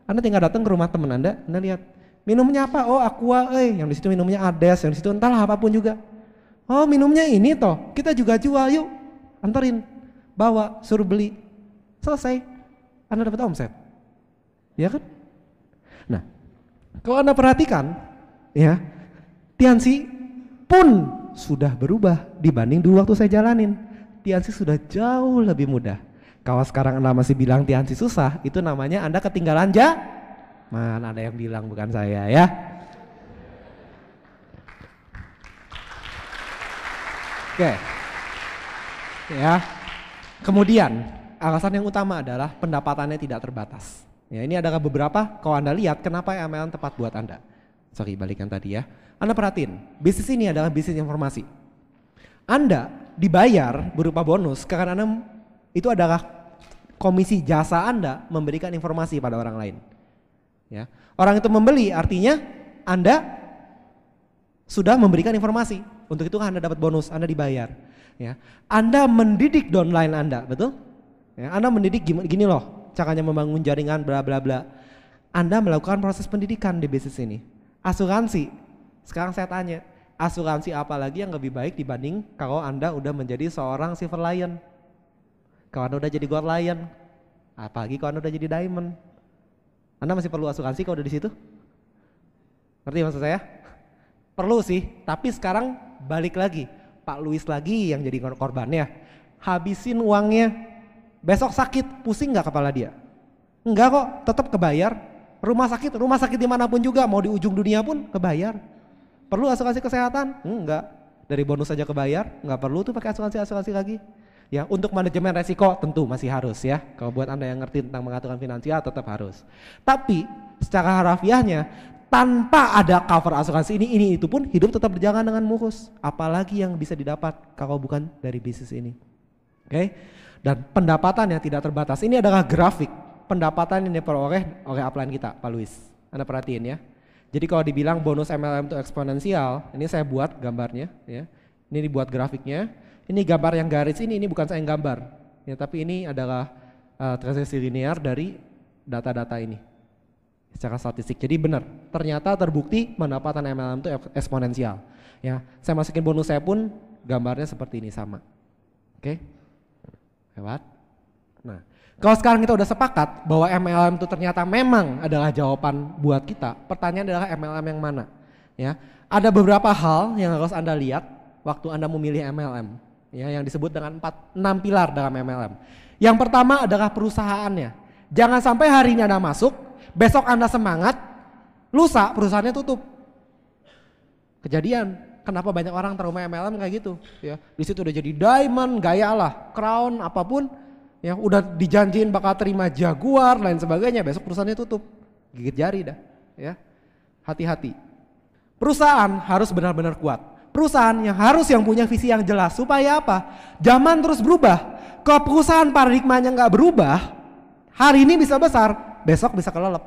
Anda tinggal datang ke rumah teman Anda lihat minumnya apa? Oh Aqua, yang di situ minumnya Ades, yang di situ entahlah apapun juga. Oh minumnya ini toh, kita juga jual, yuk anterin, bawa, suruh beli, selesai, Anda dapat omset, ya kan? Nah, kalau Anda perhatikan, ya Tiansi pun sudah berubah dibanding dulu waktu saya jalanin. Tiansi sudah jauh lebih mudah. Kalau sekarang Anda masih bilang Tiansi susah, itu namanya Anda ketinggalan mana ada yang bilang bukan saya ya. Oke. Ya. Kemudian alasan yang utama adalah pendapatannya tidak terbatas. Ya, ini adalah beberapa kalau Anda lihat kenapa MLM tepat buat Anda. Sorry, balikan tadi ya. Anda perhatiin, bisnis ini adalah bisnis informasi. Anda dibayar berupa bonus karena Anda itu adalah komisi jasa Anda memberikan informasi pada orang lain. Ya. Orang itu membeli artinya Anda sudah memberikan informasi. Untuk itu Anda dapat bonus, Anda dibayar. Ya. Anda mendidik downline Anda, betul? Ya, Anda mendidik gini loh, caranya membangun jaringan bla bla bla. Anda melakukan proses pendidikan di bisnis ini. Asuransi, sekarang saya tanya, asuransi apa lagi yang lebih baik dibanding kalau Anda udah menjadi seorang silver lion? Kalau Anda udah jadi gold lion, apalagi kalau Anda udah jadi diamond. Anda masih perlu asuransi kalau udah di situ? Ngerti maksud saya? Perlu sih, tapi sekarang balik lagi. Pak Luis lagi yang jadi korbannya. Habisin uangnya, besok sakit, pusing gak kepala dia? Enggak kok, tetap kebayar. Rumah sakit dimanapun juga, mau di ujung dunia pun kebayar. Perlu asuransi kesehatan? Enggak. Dari bonus saja kebayar, enggak perlu tuh pakai asuransi lagi. Ya, untuk manajemen resiko tentu masih harus ya. Kalau buat Anda yang ngerti tentang mengaturkan finansial tetap harus. Tapi secara harafiahnya tanpa ada cover asuransi ini itu pun hidup tetap berjalan dengan mulus. Apalagi yang bisa didapat kalau bukan dari bisnis ini. Oke? Dan pendapatan yang tidak terbatas. Ini adalah grafik pendapatan yang diperoleh oleh upline kita, Pak Luis. Anda perhatiin ya. Jadi kalau dibilang bonus MLM itu eksponensial, ini saya buat gambarnya ya. Ini dibuat grafiknya. Ini gambar yang garis ini bukan saya yang gambar. Ya, tapi ini adalah transaksi linear dari data-data ini. Secara statistik. Jadi benar, ternyata terbukti pendapatan MLM itu eksponensial. Ya, saya masukin bonus saya pun gambarnya seperti ini sama. Oke. Lewat. Nah, kalau sekarang kita udah sepakat bahwa MLM itu ternyata memang adalah jawaban buat kita, pertanyaan adalah MLM yang mana? Ya, ada beberapa hal yang harus Anda lihat waktu Anda memilih MLM. Ya, yang disebut dengan 6 pilar dalam MLM. Yang pertama adalah perusahaannya. Jangan sampai hari ini Anda masuk, besok Anda semangat, lusa perusahaannya tutup. Kejadian. Kenapa banyak orang trauma MLM kayak gitu? Ya, di situ udah jadi diamond, gaya lah, crown, apapun. Ya, udah dijanjiin bakal terima Jaguar lain sebagainya, besok perusahaannya tutup. Gigit jari dah, ya. Hati-hati. Perusahaan harus benar-benar kuat. Perusahaan yang punya visi yang jelas supaya apa? Zaman terus berubah. Kalau perusahaan paradigmanya nggak berubah, hari ini bisa besar, besok bisa kelelep.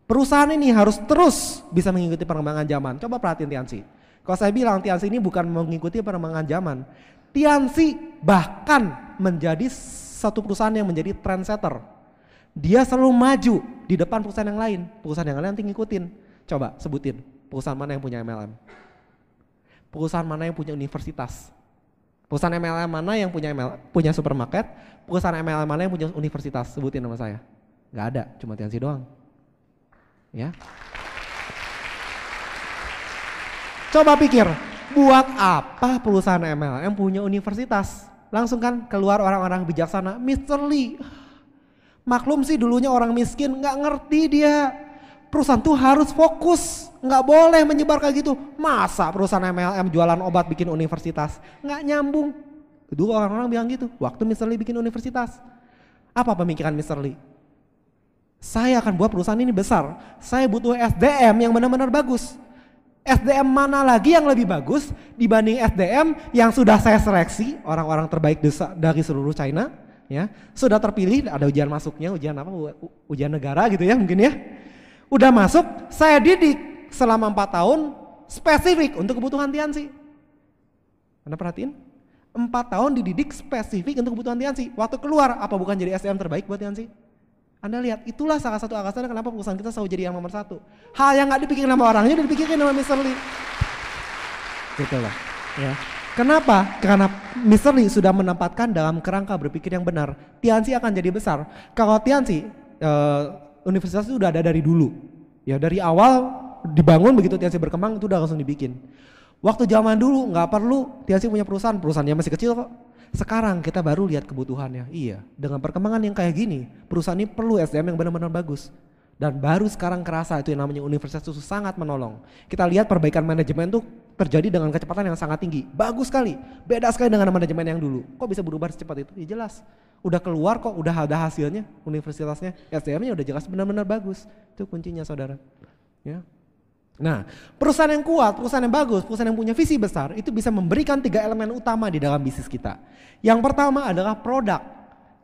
Perusahaan ini harus terus bisa mengikuti perkembangan zaman. Coba perhatiin Tiansi. Kalau saya bilang Tiansi ini bukan mengikuti perkembangan zaman, Tiansi bahkan menjadi satu perusahaan yang menjadi trendsetter. Dia selalu maju di depan perusahaan yang lain. Perusahaan yang lain nanti ngikutin. Coba sebutin perusahaan mana yang punya MLM. Perusahaan mana yang punya universitas? Perusahaan MLM mana yang punya supermarket? Perusahaan MLM mana yang punya universitas? Sebutin nama saya. Gak ada, cuma Tiansi doang. Ya. Coba pikir, buat apa perusahaan MLM punya universitas? Langsung kan keluar orang-orang bijaksana, Mr. Lee. Maklum sih dulunya orang miskin, gak ngerti dia. Perusahaan tuh harus fokus, nggak boleh menyebar kayak gitu. Masa perusahaan MLM jualan obat bikin universitas? Nggak nyambung. Dulu orang-orang bilang gitu, waktu Mr. Lee bikin universitas. Apa pemikiran Mr. Lee? Saya akan buat perusahaan ini besar, saya butuh SDM yang benar-benar bagus. SDM mana lagi yang lebih bagus dibanding SDM yang sudah saya seleksi, orang-orang terbaik dari seluruh China. Ya, sudah terpilih, ada ujian masuknya, ujian apa? Ujian negara gitu ya mungkin ya. Udah masuk, saya didik selama 4 tahun spesifik untuk kebutuhan Tiansi. Anda perhatiin? 4 tahun dididik spesifik untuk kebutuhan Tiansi. Waktu keluar, apa bukan jadi SDM terbaik buat Tiansi? Anda lihat, itulah salah satu alasan kenapa perusahaan kita selalu jadi yang nomor 1. Hal yang gak dipikirin sama orangnya, udah dipikirin sama Mr. Lee. Gitu lah. Ya. Kenapa? Karena Mr. Lee sudah menempatkan dalam kerangka berpikir yang benar. Tiansi akan jadi besar. Kalau Tiansi, universitas itu udah ada dari dulu. Ya dari awal dibangun, begitu Tiansi berkembang itu udah langsung dibikin. Waktu zaman dulu nggak perlu Tiansi punya perusahaannya masih kecil kok. Sekarang kita baru lihat kebutuhannya. Iya, dengan perkembangan yang kayak gini, perusahaan ini perlu SDM yang benar-benar bagus. Dan baru sekarang kerasa itu yang namanya universitas itu sangat menolong. Kita lihat perbaikan manajemen itu terjadi dengan kecepatan yang sangat tinggi. Bagus sekali, beda sekali dengan manajemen yang dulu. Kok bisa berubah secepat itu? Ya jelas. Udah keluar kok, udah ada hasilnya universitasnya, SDM-nya udah jelas benar-benar bagus. Itu kuncinya saudara. Ya. Nah, perusahaan yang kuat, perusahaan yang bagus, perusahaan yang punya visi besar itu bisa memberikan 3 elemen utama di dalam bisnis kita. Yang pertama adalah produk.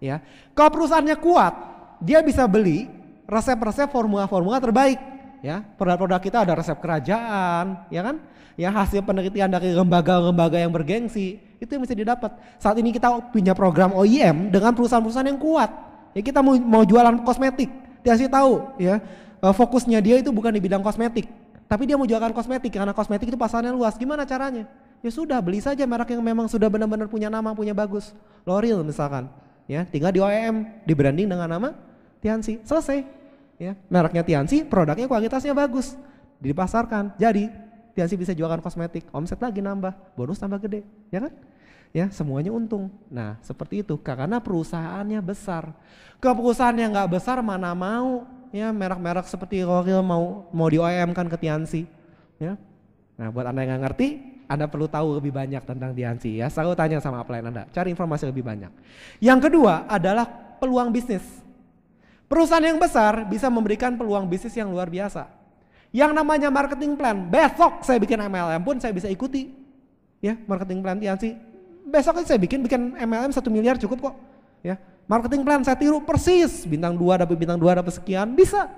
Ya, kalau perusahaannya kuat, dia bisa beli resep-resep formula-formula terbaik. ya. Produk-produk kita ada resep kerajaan, ya kan? Ya hasil penelitian dari lembaga-lembaga yang bergengsi, itu yang bisa didapat. Saat ini kita punya program OEM dengan perusahaan-perusahaan yang kuat. Ya kita mau jualan kosmetik, dia kasih tahu ya, fokusnya dia itu bukan di bidang kosmetik, tapi dia mau jualan kosmetik karena kosmetik itu pasarnya luas. Gimana caranya? Ya sudah, beli saja merek yang memang sudah benar-benar punya nama, punya bagus. L'Oreal misalkan, ya tinggal di OEM, di branding dengan nama Tianxi, selesai. Ya, mereknya Tianxi, produknya kualitasnya bagus, dipasarkan. Jadi Tianxi bisa jualan kosmetik, omset lagi nambah, bonus tambah gede, ya kan? Ya semuanya untung. Nah seperti itu, karena perusahaannya besar. Ke perusahaan yang nggak besar mana mau, ya merek-merek seperti L'Oreal mau di OEM kan ke Tianxi, ya. Nah buat Anda yang nggak ngerti, Anda perlu tahu lebih banyak tentang Tianxi ya. Selalu tanya sama upline Anda, cari informasi lebih banyak. Yang kedua adalah peluang bisnis. Perusahaan yang besar bisa memberikan peluang bisnis yang luar biasa. Yang namanya marketing plan, besok saya bikin MLM pun saya bisa ikuti. Ya, marketing plan Tianxi. Besok saya bikin MLM 1 miliar cukup kok. Ya, marketing plan saya tiru persis, bintang 2 dapat sekian, bisa.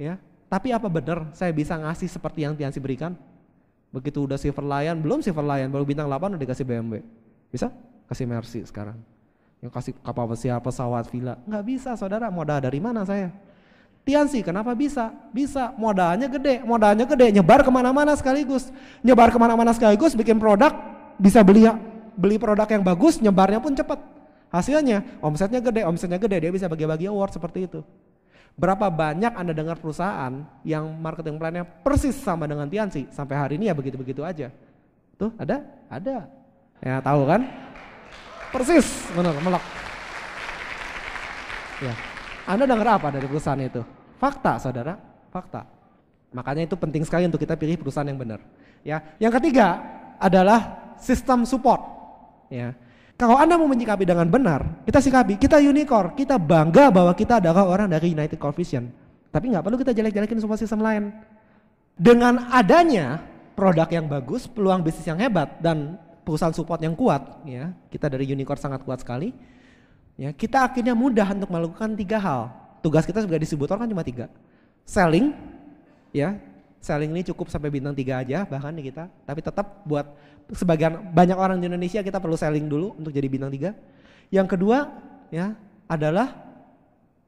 Ya, tapi apa benar saya bisa ngasih seperti yang Tianxi berikan? Begitu udah Silver Lion, belum Silver Lion, baru bintang 8 udah dikasih BMW. Bisa? Kasih Mercy sekarang. Yang kasih kapal pesiar, pesawat, villa. Nggak bisa saudara, modal dari mana saya? Tianxi kenapa bisa? Bisa, modalnya gede, nyebar kemana-mana sekaligus. Nyebar kemana-mana sekaligus, bikin produk, bisa beli produk yang bagus, nyebarnya pun cepat. Hasilnya, omsetnya gede, dia bisa bagi-bagi award seperti itu. Berapa banyak Anda dengar perusahaan yang marketing plan-nya persis sama dengan Tianxi, sampai hari ini ya begitu-begitu aja. Tuh ada. Ya tahu kan? Persis, benar, melek. Ya. Anda dengar apa dari perusahaan itu? Fakta, saudara, fakta. Makanya itu penting sekali untuk kita pilih perusahaan yang benar. Ya. Yang ketiga adalah sistem support. Ya. Kalau Anda mau menyikapi dengan benar, kita unicorn, kita bangga bahwa kita adalah orang dari United Coefficient. Tapi nggak perlu kita jelek-jelekin semua sistem lain. Dengan adanya produk yang bagus, peluang bisnis yang hebat, dan perusahaan support yang kuat, ya, kita dari unicorn sangat kuat sekali. Ya, kita akhirnya mudah untuk melakukan 3 hal. Tugas kita sebagai distributor kan cuma 3. Selling, ya, selling ini cukup sampai bintang 3 aja bahkan di kita. Tapi tetap buat sebagian banyak orang di Indonesia kita perlu selling dulu untuk jadi bintang 3. Yang kedua, ya, adalah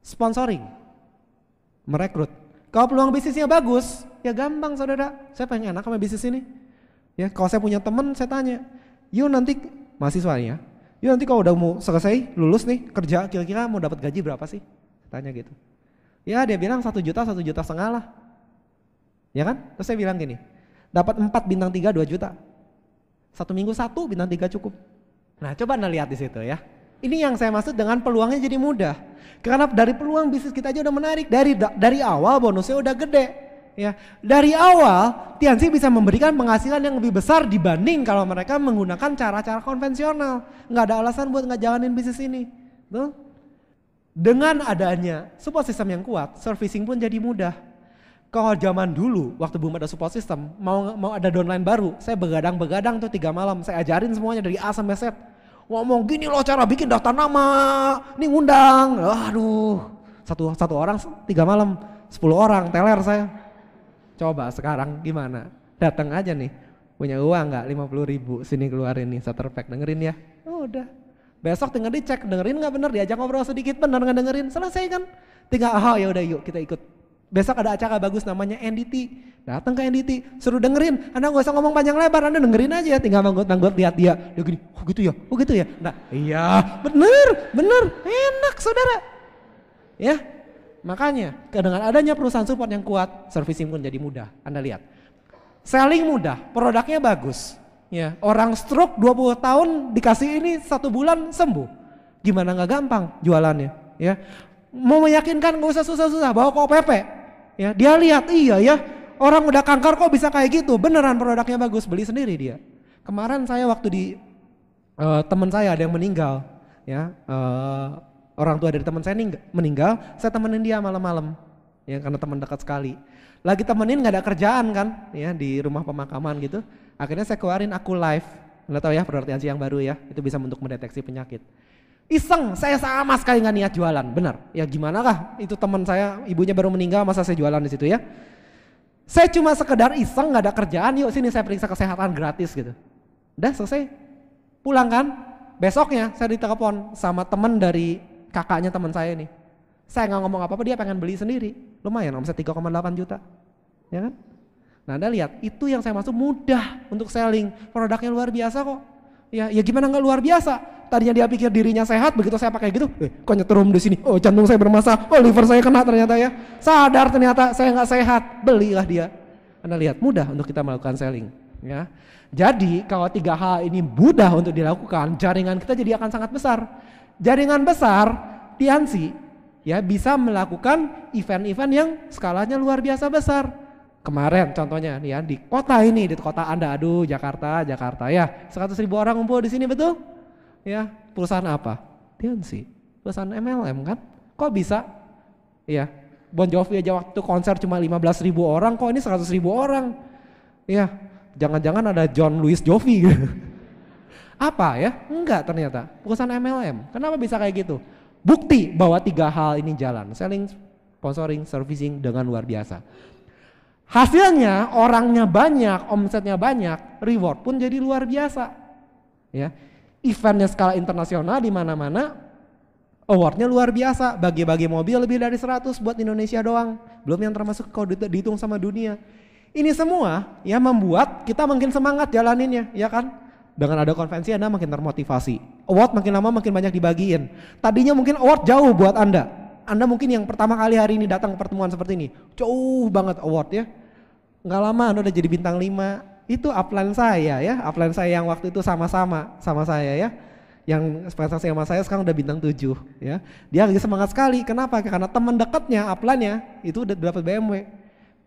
sponsoring, merekrut. Kalau peluang bisnisnya bagus, ya gampang saudara. Saya pengen enak sama bisnis ini. Ya, kalau saya punya teman, saya tanya, yuk nanti mahasiswanya, yuk nanti kalau udah mau selesai lulus nih kerja, kira-kira mau dapat gaji berapa sih? Tanya gitu. Ya dia bilang 1 juta, 1,5 juta lah. Ya kan? Terus saya bilang gini, dapat 4 bintang 3 2 juta. 1 minggu 1 bintang 3 cukup. Nah coba Anda lihat di situ ya. Ini yang saya maksud dengan peluangnya jadi mudah. Karena dari peluang bisnis kita aja udah menarik. Dari awal bonusnya udah gede. Ya, dari awal Tianxi bisa memberikan penghasilan yang lebih besar dibanding kalau mereka menggunakan cara-cara konvensional. Nggak ada alasan buat nggak jalanin bisnis ini. Tuh. Dengan adanya support system yang kuat, servicing pun jadi mudah. Kalau zaman dulu waktu belum ada support system, mau ada downline baru, saya begadang tuh 3 malam, saya ajarin semuanya dari A sampai Z. Ngomong gini loh cara bikin daftar nama, nih ngundang, aduh, satu orang 3 malam, 10 orang teler saya. Coba sekarang gimana? Datang aja nih, punya uang nggak 50.000, sini keluarin nih starter pack, dengerin ya. Oh, udah. Besok tinggal dicek, dengerin nggak bener, diajak ngobrol sedikit bener nggak dengerin, selesai kan? Tinggal ya udah yuk kita ikut. Besok ada acara bagus namanya NDT, datang ke NDT, suruh dengerin. Anda nggak usah ngomong panjang lebar, Anda dengerin aja, tinggal manggut-manggut lihat dia gini, oh gitu ya. Nah iya, bener, enak saudara. Ya. Makanya dengan adanya perusahaan support yang kuat, servicing pun jadi mudah. Anda lihat, selling mudah, produknya bagus. Ya, orang stroke 20 tahun dikasih ini 1 bulan sembuh. Gimana nggak gampang jualannya? Ya, mau meyakinkan nggak usah susah-susah, bawa ke OPP. Ya, dia lihat iya ya, orang udah kanker kok bisa kayak gitu. Beneran produknya bagus, beli sendiri dia. Kemarin saya waktu di teman saya ada yang meninggal, ya. Orang tua dari teman saya meninggal, saya temenin dia malam-malam, ya karena teman dekat sekali. Lagi temenin nggak ada kerjaan kan, ya di rumah pemakaman gitu. Akhirnya saya keluarin Aku Live, nggak tahu ya produk Tianxi yang baru ya, itu bisa untuk mendeteksi penyakit. Iseng, saya sama sekali nggak niat jualan, benar. Ya gimana kah? Itu teman saya, ibunya baru meninggal, masa saya jualan di situ ya? Saya cuma sekedar iseng, nggak ada kerjaan, yuk sini saya periksa kesehatan gratis gitu. Udah selesai, pulang kan? Besoknya saya ditelepon sama teman dari kakaknya teman saya nih. Saya nggak ngomong apa-apa, dia pengen beli sendiri. Lumayan, omset 3,8 juta, ya kan? Nah Anda lihat, itu yang saya maksud mudah untuk selling, produknya luar biasa kok. Ya gimana nggak luar biasa? Tadinya dia pikir dirinya sehat, begitu saya pakai gitu, kok nyetrum di sini? Oh jantung saya bermasalah, oh liver saya kena ternyata ya. Sadar ternyata saya nggak sehat, belilah dia. Anda lihat mudah untuk kita melakukan selling. Ya, jadi kalau 3 hal ini mudah untuk dilakukan, jaringan kita jadi akan sangat besar. Jaringan besar, Tiansi, ya bisa melakukan event-event yang skalanya luar biasa besar. Kemarin contohnya nih ya di kota ini, di kota Anda, aduh Jakarta ya, 100.000 orang ngumpul di sini betul? Ya, perusahaan apa? Tiansi, perusahaan MLM kan? Kok bisa? Ya, Bon Jovi aja waktu konser cuma 15.000 orang, kok ini 100.000 orang? Ya, jangan-jangan ada John Louis Jovi gitu. Apa ya? Enggak ternyata, perusahaan MLM. Kenapa bisa kayak gitu? Bukti bahwa 3 hal ini jalan, selling, sponsoring, servicing dengan luar biasa. Hasilnya orangnya banyak, omsetnya banyak, reward pun jadi luar biasa. Ya, eventnya skala internasional di mana-mana, awardnya luar biasa. Bagi-bagi mobil lebih dari 100 buat Indonesia doang, belum yang termasuk kalau dihitung sama dunia. Ini semua ya membuat kita makin semangat jalaninnya, ya kan? Dengan ada konvensi Anda makin termotivasi. Award makin lama makin banyak dibagiin. Tadinya mungkin award jauh buat Anda. Anda mungkin yang pertama kali hari ini datang ke pertemuan seperti ini, jauh banget award ya. Nggak lama Anda udah jadi bintang 5. Itu upline saya ya, upline saya yang waktu itu sama saya ya. Yang spesialisasi sama saya sekarang udah bintang 7 ya. Dia lagi semangat sekali, kenapa? Karena teman dekatnya, upline-nya itu udah dapat BMW.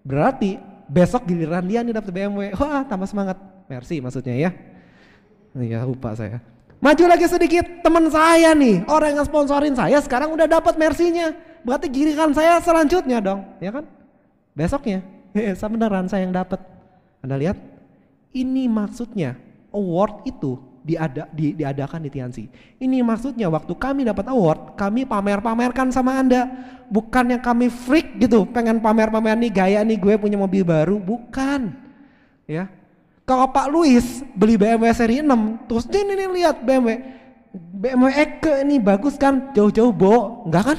Berarti besok giliran dia nih dapat BMW. Wah, tambah semangat. Mercy maksudnya ya. Iya, lupa saya. Maju lagi sedikit, teman saya nih, orang yang sponsorin saya sekarang udah dapat Mercy-nya. Berarti giliran saya selanjutnya dong, ya kan? Besoknya beneran saya yang dapat. Anda lihat, ini maksudnya award itu diadakan di Tiansi. Ini maksudnya waktu kami dapat award, kami pamer-pamerkan sama Anda. Bukan yang kami freak gitu, pengen pamer-pamer nih gaya nih gue punya mobil baru, bukan. Ya. Kalau Pak Luis beli BMW seri 6, terus ini lihat BMW Eke ini bagus kan, jauh-jauh bawa, enggak kan?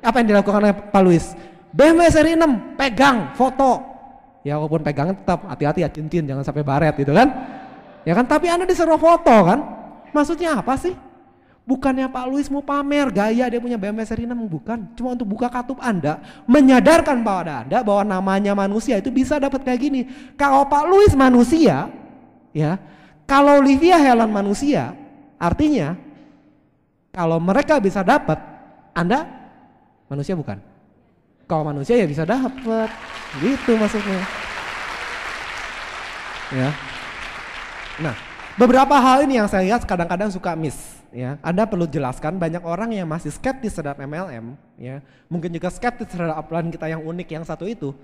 Apa yang dilakukan oleh Pak Luis? BMW seri 6, pegang, foto. Ya walaupun pegangnya tetap hati-hati ya, cincin jangan sampai baret gitu kan. Ya kan, tapi Anda disuruh foto kan. Maksudnya apa sih? Bukannya Pak Luis mau pamer gaya dia punya BMW seri 6, bukan. Cuma untuk buka katup Anda, menyadarkan bahwa Anda bahwa namanya manusia itu bisa dapat kayak gini. Kalau Pak Luis manusia, ya. Kalau Livia Helen manusia, artinya kalau mereka bisa dapat, Anda manusia bukan? Kalau manusia ya bisa dapat, gitu maksudnya. Ya. Nah, beberapa hal ini yang saya lihat kadang-kadang suka miss. Ya, Anda perlu jelaskan, banyak orang yang masih skeptis terhadap MLM, ya, mungkin juga skeptis terhadap upline kita yang unik yang satu itu,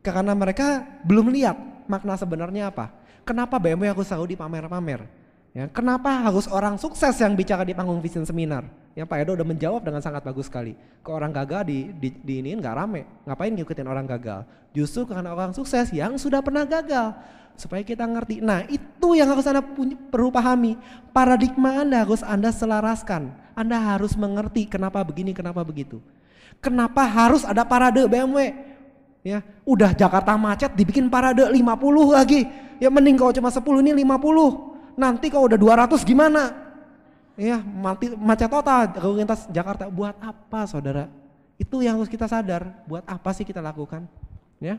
karena mereka belum lihat makna sebenarnya apa. Kenapa BMW harus selalu dipamer-pamer? Ya, kenapa harus orang sukses yang bicara di panggung vision seminar? Ya, Pak Edo udah menjawab dengan sangat bagus sekali. Ke orang gagal di iniin nggak rame, ngapain ngikutin orang gagal? Justru karena orang sukses yang sudah pernah gagal. Supaya kita ngerti. Nah itu yang harus Anda perlu pahami. Paradigma Anda harus Anda selaraskan. Anda harus mengerti kenapa begini, kenapa begitu. Kenapa harus ada parade BMW. Ya, udah Jakarta macet dibikin parade 50 lagi. Ya mending kalau cuma 10 ini 50. Nanti kalau udah 200 gimana? Ya mati, macet total lalu lintas Jakarta. Buat apa saudara? Itu yang harus kita sadar. Buat apa sih kita lakukan? Ya.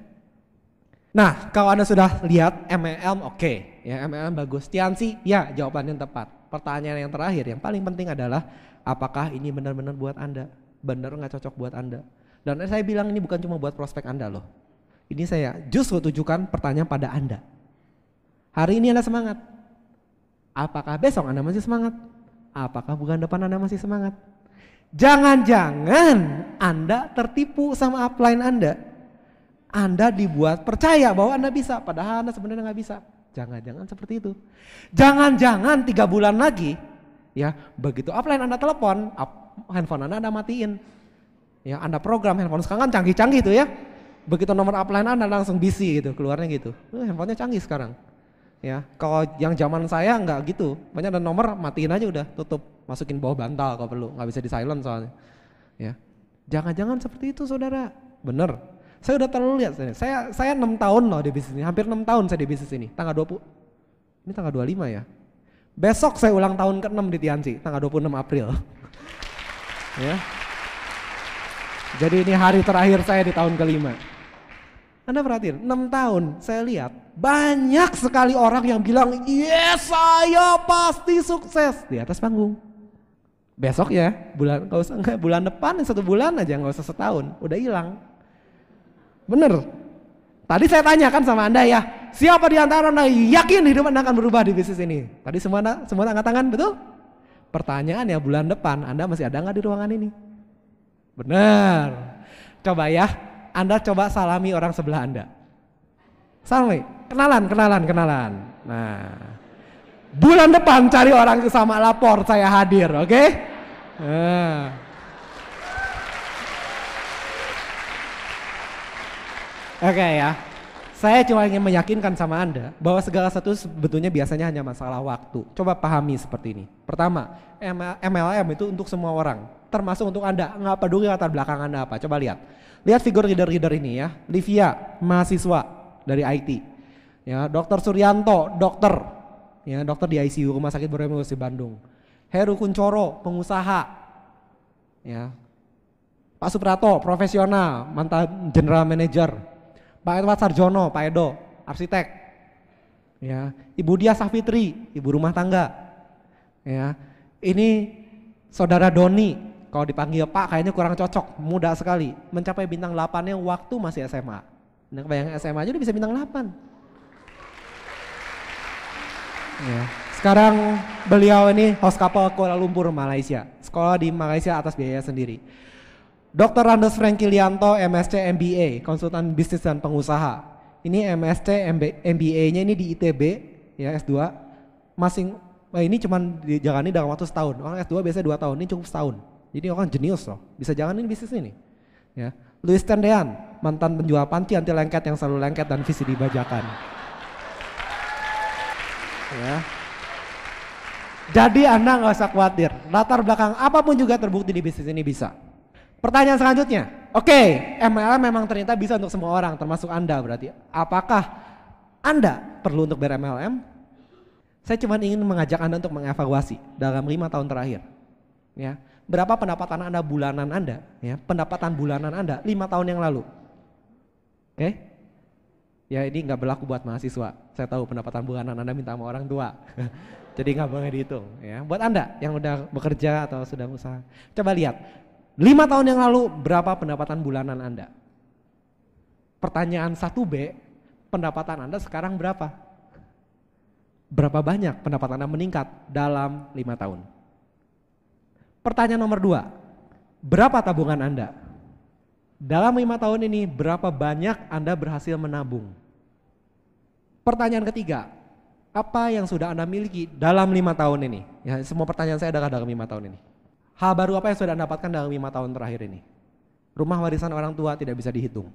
Nah, kalau Anda sudah lihat MLM oke, ya MLM bagus. Tiansi, ya jawabannya tepat. Pertanyaan yang terakhir yang paling penting adalah apakah ini benar-benar buat Anda? Benar nggak cocok buat Anda? Dan saya bilang ini bukan cuma buat prospek Anda loh. Ini saya justru tujukan pertanyaan pada Anda. Hari ini Anda semangat. Apakah besok Anda masih semangat? Apakah bulan depan Anda masih semangat? Jangan-jangan Anda tertipu sama upline Anda. Anda dibuat percaya bahwa Anda bisa, padahal Anda sebenarnya nggak bisa. Jangan-jangan seperti itu. Jangan-jangan 3 bulan lagi, Ya, begitu offline Anda telepon, handphone Anda matiin. Ya, Anda program handphone sekarang kan canggih-canggih tuh ya. Begitu nomor upline Anda langsung busy gitu, keluarnya gitu. Handphonenya canggih sekarang. Ya, kalau yang zaman saya nggak gitu. Banyak ada nomor matiin aja udah, tutup, masukin bawah bantal kalau perlu, nggak bisa di silent soalnya. Ya. Jangan-jangan seperti itu saudara. Bener. Saya udah terlalu lihat. Saya 6 tahun loh di bisnis ini, hampir 6 tahun saya di bisnis ini. Tanggal 20, ini tanggal 25 ya. Besok saya ulang tahun ke-6 di Tianji, tanggal 26 April. Ya. Jadi ini hari terakhir saya di tahun ke-5. Anda perhatiin, 6 tahun saya lihat banyak sekali orang yang bilang, yes saya pasti sukses di atas panggung. Besok ya, bulan depan 1 bulan aja, nggak usah setahun, udah hilang. Bener. Tadi saya tanyakan sama Anda ya, siapa di antara Anda yakin hidup Anda akan berubah di bisnis ini? Tadi semua angkat tangan, betul? Pertanyaan ya, bulan depan Anda masih ada nggak di ruangan ini? Bener. Coba ya, Anda coba salami orang sebelah Anda. Salami, kenalan. Nah, bulan depan cari orang sama lapor saya hadir, oke? Oke ya, saya cuma ingin meyakinkan sama Anda bahwa segala sesuatu sebetulnya biasanya hanya masalah waktu. Coba pahami seperti ini. Pertama, MLM itu untuk semua orang, termasuk untuk Anda. Nggak peduli latar belakang Anda apa. Coba lihat figur leader ini ya. Livia, mahasiswa dari IT. Ya, Dr. Suryanto, dokter di ICU Rumah Sakit Borobudur di Bandung. Heru Kuncoro, pengusaha. Ya. Pak Suprato, profesional, mantan general manager. Pak Edward Sarjono, Pak Edo, arsitek. Ya, Ibu Dia Safitri, ibu rumah tangga. Ya, ini saudara Doni, kalau dipanggil Pak kayaknya kurang cocok, muda sekali, mencapai bintang 8-nya waktu masih SMA. Nah, kebayang SMA aja udah bisa bintang 8. Ya. Sekarang beliau ini host kapal Kuala Lumpur, Malaysia. Sekolah di Malaysia atas biaya sendiri. Dr. Randes Frankilianto, MSc MBA, konsultan bisnis dan pengusaha. Ini MSc MBA-nya ini di ITB, ya S2. Ini cuman dijalani dalam waktu setahun. Orang S2 biasanya 2 tahun, ini cukup setahun. Jadi orang jenius loh, bisa jalanin bisnis ini. Ya. Louis Tendean, mantan penjual panci anti lengket yang selalu lengket dan visi dibajakan. Ya. Jadi Anda nggak usah khawatir, latar belakang apapun juga terbukti di bisnis ini bisa. Pertanyaan selanjutnya, oke, MLM memang ternyata bisa untuk semua orang, termasuk Anda berarti. Apakah Anda perlu untuk ber-MLM? Saya cuma ingin mengajak Anda untuk mengevaluasi dalam 5 tahun terakhir. Ya, berapa pendapatan Anda bulanan Anda? Ya, pendapatan bulanan Anda 5 tahun yang lalu. Oke? Ya ini nggak berlaku buat mahasiswa. Saya tahu pendapatan bulanan Anda minta sama orang tua. Jadi nggak boleh dihitung. Ya, buat Anda yang udah bekerja atau sudah usaha, coba lihat. 5 tahun yang lalu berapa pendapatan bulanan Anda? Pertanyaan 1B, pendapatan Anda sekarang berapa? Berapa banyak pendapatan Anda meningkat dalam 5 tahun? Pertanyaan nomor 2, berapa tabungan Anda? Dalam 5 tahun ini berapa banyak Anda berhasil menabung? Pertanyaan ketiga, apa yang sudah Anda miliki dalam 5 tahun ini? Ya, semua pertanyaan saya adalah dalam 5 tahun ini. Hal baru apa yang sudah Anda dapatkan dalam 5 tahun terakhir ini? Rumah warisan orang tua tidak bisa dihitung.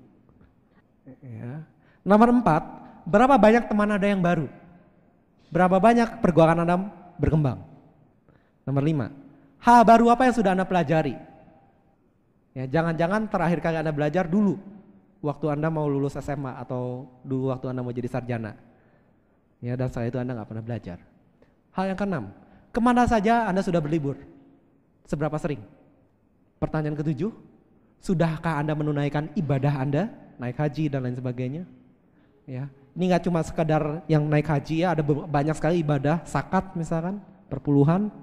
Ya. Nomor 4, berapa banyak teman Anda yang baru? Berapa banyak pergaulan Anda berkembang? Nomor 5, hal baru apa yang sudah Anda pelajari? Ya, jangan-jangan terakhir kali Anda belajar dulu waktu Anda mau lulus SMA atau dulu waktu Anda mau jadi sarjana. Ya, dan setelah itu Anda nggak pernah belajar. Hal yang ke-6, kemana saja Anda sudah berlibur? Seberapa sering? Pertanyaan ke-7, sudahkah Anda menunaikan ibadah Anda, naik haji dan lain sebagainya? Ya, ini nggak cuma sekadar yang naik haji ya, ada banyak sekali ibadah, zakat misalkan, perpuluhan.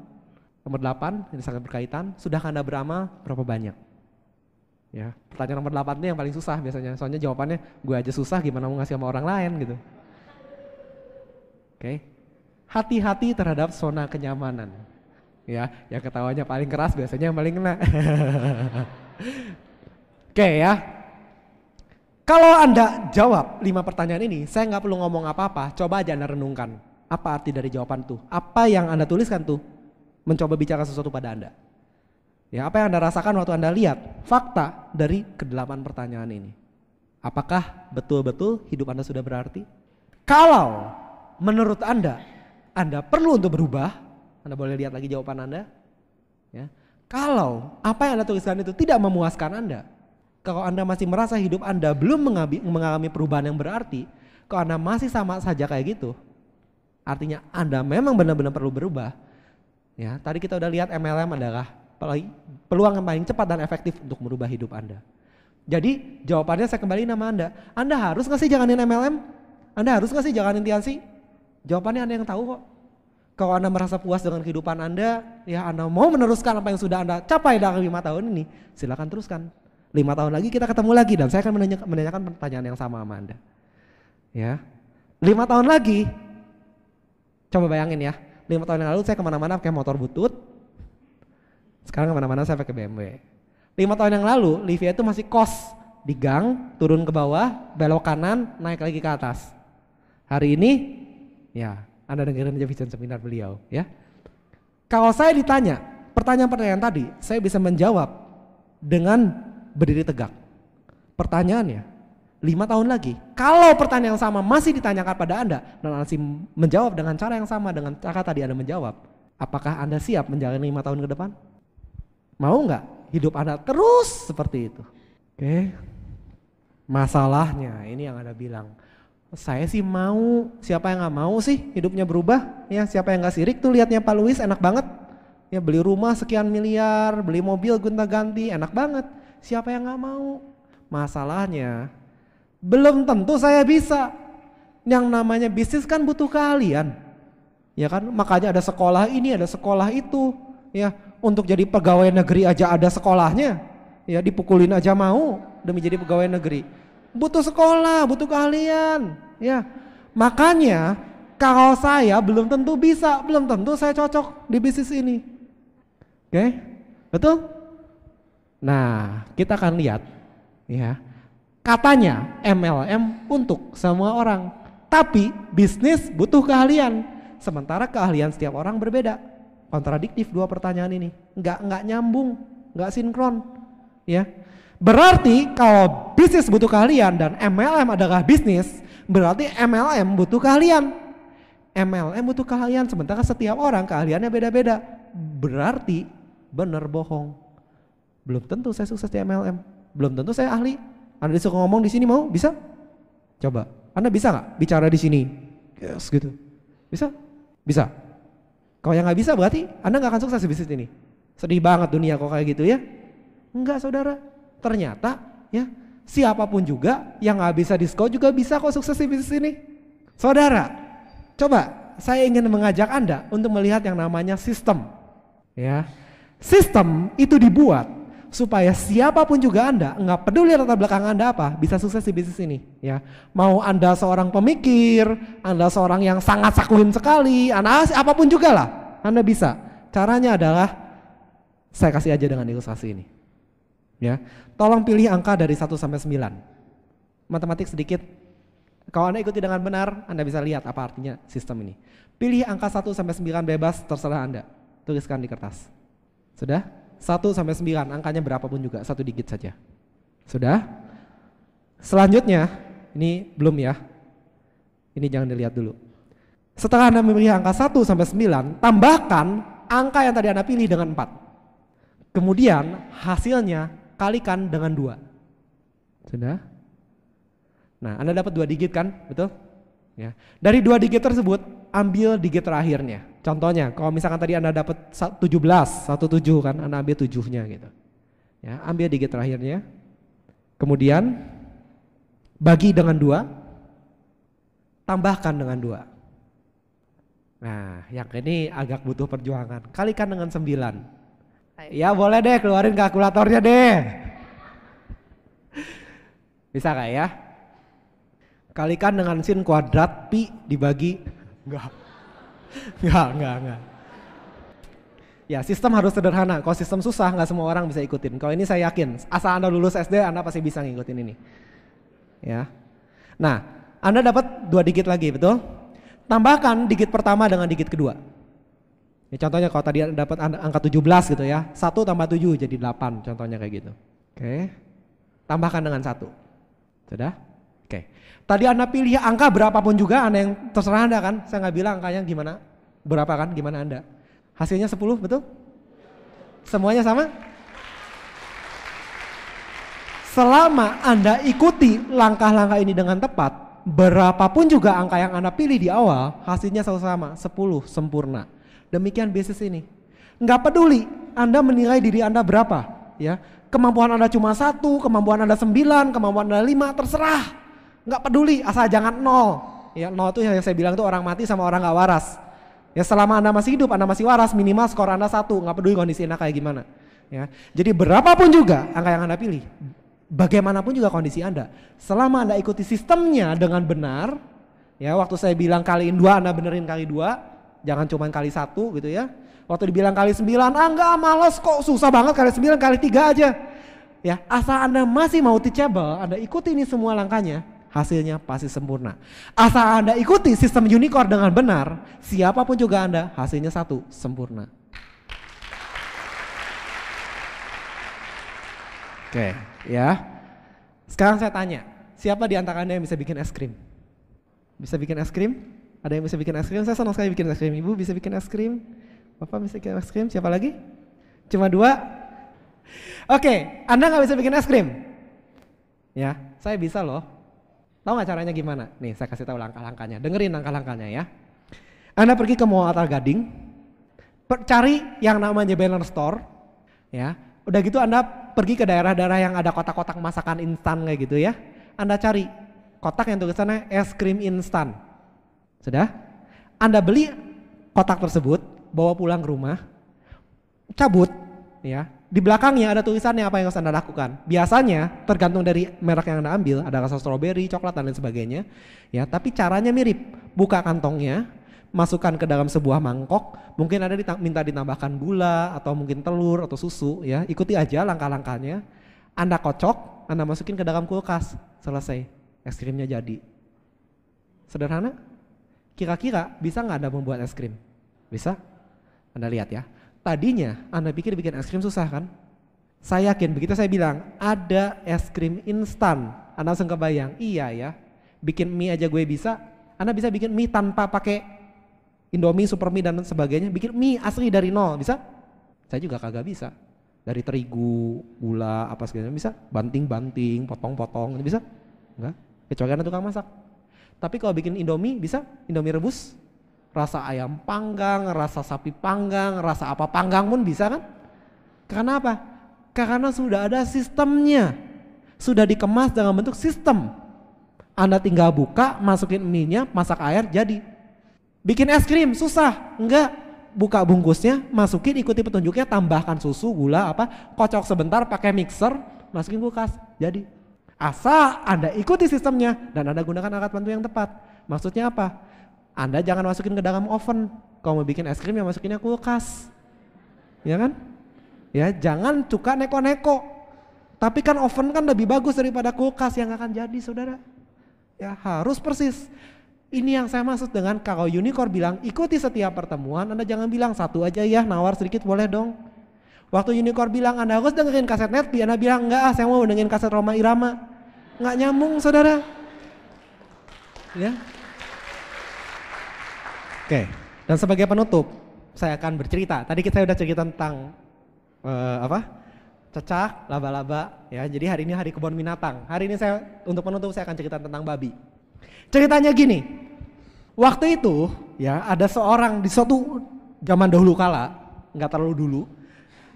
Nomor 8, ini sangat berkaitan, sudahkah Anda beramal, berapa banyak? Ya, pertanyaan nomor 8 ini yang paling susah biasanya, soalnya jawabannya gue aja susah gimana mau ngasih sama orang lain gitu. Oke, hati-hati terhadap zona kenyamanan. Ya, yang ketawanya paling keras biasanya yang paling kena. Oke ya. Kalau Anda jawab 5 pertanyaan ini, saya nggak perlu ngomong apa-apa, coba aja Anda renungkan. Apa arti dari jawaban tuh? Apa yang Anda tuliskan tuh? mencoba bicara sesuatu pada Anda. Ya, apa yang Anda rasakan waktu Anda lihat fakta dari ke-8 pertanyaan ini? Apakah betul-betul hidup Anda sudah berarti? Kalau menurut Anda perlu untuk berubah, Anda boleh lihat lagi jawaban Anda. Ya. Kalau apa yang Anda tuliskan itu tidak memuaskan Anda, kalau Anda masih merasa hidup Anda belum mengalami perubahan yang berarti, kalau Anda masih sama saja kayak gitu, artinya Anda memang benar-benar perlu berubah. Ya, tadi kita udah lihat MLM adalah peluang yang paling cepat dan efektif untuk merubah hidup Anda. Jadi jawabannya saya kembali nama Anda. Anda harus nggak sih jalanin MLM? Anda harus nggak sih jalanin Tiansi? Jawabannya Anda yang tahu kok. Kalau Anda merasa puas dengan kehidupan Anda, ya Anda mau meneruskan apa yang sudah Anda capai dalam 5 tahun ini, silakan teruskan. 5 tahun lagi kita ketemu lagi dan saya akan menanyakan pertanyaan yang sama Anda. Ya, 5 tahun lagi, coba bayangin ya, 5 tahun yang lalu saya kemana-mana pakai motor butut, sekarang kemana-mana saya pakai BMW. 5 tahun yang lalu Livia itu masih kos di gang, turun ke bawah, belok kanan, naik lagi ke atas. Hari ini, ya Anda dengerin aja vision seminar beliau ya. Kalau saya ditanya pertanyaan-pertanyaan tadi, saya bisa menjawab dengan berdiri tegak. Pertanyaannya, 5 tahun lagi, kalau pertanyaan yang sama masih ditanyakan pada Anda dan Anda masih menjawab dengan cara yang sama dengan cara tadi Anda menjawab, apakah Anda siap menjalani 5 tahun ke depan? Mau nggak hidup Anda terus seperti itu? Oke. Masalahnya ini yang Anda bilang, saya sih mau, siapa yang nggak mau sih hidupnya berubah? Ya, siapa yang nggak sirik tuh lihatnya Pak Luis enak banget. Ya, beli rumah sekian miliar, beli mobil gonta-ganti, enak banget. Siapa yang nggak mau? Masalahnya belum tentu saya bisa. Yang namanya bisnis kan butuh keahlian. Ya kan, makanya ada sekolah ini, ada sekolah itu. Ya, untuk jadi pegawai negeri aja ada sekolahnya. Ya, dipukulin aja mau demi jadi pegawai negeri. Butuh sekolah, butuh keahlian. Ya, makanya kalau saya belum tentu bisa, belum tentu saya cocok di bisnis ini. Oke, betul? Nah, kita akan lihat ya. Katanya MLM untuk semua orang, tapi bisnis butuh keahlian. Sementara keahlian setiap orang berbeda. Kontradiktif dua pertanyaan ini, nggak nyambung, nggak sinkron. Ya, berarti kalau bisnis butuh keahlian dan MLM adalah bisnis, berarti MLM butuh keahlian. MLM butuh keahlian, sementara setiap orang keahliannya beda-beda. Berarti benar bohong. Belum tentu saya sukses di MLM, belum tentu saya ahli. Anda disuruh ngomong di sini mau? Bisa? Coba. Anda bisa nggak bicara di sini? Yes, gitu. Bisa? Bisa. Kalau yang nggak bisa berarti Anda nggak akan sukses di bisnis ini. Sedih banget dunia kok kayak gitu ya? Enggak saudara. Ternyata ya siapapun juga yang nggak bisa diskon juga bisa kok sukses di bisnis ini. Saudara, coba saya ingin mengajak Anda untuk melihat yang namanya sistem. Ya, sistem itu dibuat supaya siapapun juga Anda, nggak peduli latar belakang Anda apa, bisa sukses di bisnis ini. Ya, mau Anda seorang pemikir, Anda seorang yang sangat sakuin sekali, Anda apapun juga lah, Anda bisa. Caranya adalah saya kasih aja dengan ilustrasi ini. Ya, tolong pilih angka dari 1 sampai 9. Matematik sedikit. Kalau Anda ikuti dengan benar, Anda bisa lihat apa artinya sistem ini. Pilih angka 1 sampai 9 bebas, terserah Anda. Tuliskan di kertas. Sudah? 1 sampai 9, angkanya berapapun juga, 1 digit saja. Sudah? Selanjutnya, ini belum ya. Ini jangan dilihat dulu. Setelah Anda memilih angka 1 sampai 9, tambahkan angka yang tadi Anda pilih dengan 4. Kemudian hasilnya kalikan dengan 2. Sudah? Nah, Anda dapat 2 digit kan? Betul? Ya. Dari 2 digit tersebut, ambil digit terakhirnya. Contohnya, kalau misalkan tadi Anda dapat 17 kan, Anda ambil 7-nya gitu. Ya, ambil digit terakhirnya. Kemudian bagi dengan 2, tambahkan dengan 2. Nah, yang ini agak butuh perjuangan. Kalikan dengan 9. Ya boleh deh, keluarin kalkulatornya deh. Bisa gak ya? Kalikan dengan sin kuadrat pi dibagi Enggak. Ya, sistem harus sederhana. Kalau sistem susah nggak semua orang bisa ikutin. Kalau ini saya yakin, asal Anda lulus SD Anda pasti bisa ngikutin ini. Ya. Nah, Anda dapat 2 digit lagi, betul? Tambahkan digit pertama dengan digit kedua. Ya, contohnya kalau tadi dapat angka 17 gitu ya, 1 tambah 7 jadi 8 contohnya kayak gitu. Oke, tambahkan dengan 1. Sudah? Oke, tadi Anda pilih angka berapapun juga, Anda yang terserah Anda kan, saya nggak bilang angkanya gimana, berapa kan, gimana Anda. Hasilnya 10, betul? Semuanya sama? Selama Anda ikuti langkah-langkah ini dengan tepat, berapapun juga angka yang Anda pilih di awal, hasilnya selalu sama, 10 sempurna. Demikian bisnis ini. Nggak peduli Anda menilai diri Anda berapa, ya. Kemampuan Anda cuma 1, kemampuan Anda 9, kemampuan Anda 5, terserah. Nggak peduli, asal jangan 0. Ya, 0 itu yang saya bilang tuh orang mati sama orang nggak waras. Ya, selama Anda masih hidup, Anda masih waras, minimal skor Anda 1, nggak peduli kondisi Anda kayak gimana. Ya, jadi berapapun juga angka yang Anda pilih, bagaimanapun juga kondisi Anda, selama Anda ikuti sistemnya dengan benar, ya waktu saya bilang kaliin 2, Anda benerin kali 2, jangan cuma kali 1 gitu ya. Waktu dibilang kali 9, enggak males kok, susah banget kali 9, kali 3 aja. Ya, asal Anda masih mau teachable, Anda ikuti ini semua langkahnya, hasilnya pasti sempurna. Asal Anda ikuti sistem unicorn dengan benar, siapapun juga Anda, hasilnya 1, sempurna. Oke, ya. Sekarang saya tanya, siapa di antara Anda yang bisa bikin es krim? Bisa bikin es krim? Ada yang bisa bikin es krim? Saya senang sekali bikin es krim. Ibu bisa bikin es krim? Bapak bisa bikin es krim? Siapa lagi? Cuma 2? Oke, Anda nggak bisa bikin es krim? Ya, saya bisa loh. Tahu nggak caranya gimana? Nih, saya kasih tahu langkah-langkahnya. Dengerin langkah-langkahnya ya. Anda pergi ke Mall Atar Gading, cari yang namanya banner store, ya. Udah gitu Anda pergi ke daerah-daerah yang ada kotak-kotak masakan instan kayak gitu ya. Anda cari kotak yang tulisannya es krim instan. Sudah? Anda beli kotak tersebut, bawa pulang ke rumah, cabut ya. Di belakangnya ada tulisannya apa yang harus Anda lakukan. Biasanya tergantung dari merek yang Anda ambil, ada rasa stroberi, coklat dan lain sebagainya. Ya, tapi caranya mirip. Buka kantongnya, masukkan ke dalam sebuah mangkok, mungkin ada minta ditambahkan gula atau mungkin telur atau susu ya. Ikuti aja langkah-langkahnya. Anda kocok, Anda masukin ke dalam kulkas. Selesai. Es krimnya jadi. Sederhana? Kira-kira bisa nggak Anda membuat es krim? Bisa? Anda lihat ya. Tadinya Anda pikir bikin es krim susah kan? Saya yakin begitu saya bilang ada es krim instan, Anda langsung kebayang, iya ya. Bikin mie aja gue bisa. Anda bisa bikin mie tanpa pakai Indomie, Super Mie dan sebagainya. Bikin mie asli dari nol, bisa? Saya juga kagak bisa. Dari terigu, gula, apa segala bisa. Banting-banting, potong-potong, bisa? Enggak, kecuali Anda tukang masak. Tapi kalau bikin Indomie bisa? Indomie rebus? Rasa ayam panggang, rasa sapi panggang, rasa apa panggang pun bisa kan? Karena apa? Karena sudah ada sistemnya. Sudah dikemas dalam bentuk sistem. Anda tinggal buka, masukin mie-nya, masak air, jadi. Bikin es krim susah? Enggak. Buka bungkusnya, masukin, ikuti petunjuknya, tambahkan susu, gula, apa, kocok sebentar pakai mixer, masukin kulkas, jadi. Asal Anda ikuti sistemnya dan Anda gunakan alat bantu yang tepat. Maksudnya apa? Anda jangan masukin ke dalam oven. Kalau mau bikin es krim ya masukinnya kulkas. Ya kan? Ya, jangan suka neko-neko. Tapi kan oven kan lebih bagus daripada kulkas yang akan jadi, Saudara. Ya, harus persis. Ini yang saya maksud dengan kalau unicorn bilang ikuti setiap pertemuan, Anda jangan bilang satu aja ya, nawar sedikit boleh dong. Waktu unicorn bilang Anda harus dengerin kaset Netflix, Anda bilang enggak, saya mau dengerin kaset Rhoma Irama. Enggak nyambung, Saudara. Ya. Oke, dan sebagai penutup, saya akan bercerita. Tadi saya udah cerita tentang cecak, laba-laba, ya. Jadi hari ini hari kebun binatang. Hari ini saya untuk penutup saya akan cerita tentang babi. Ceritanya gini, waktu itu ya ada seorang di suatu zaman dahulu kala, nggak terlalu dulu,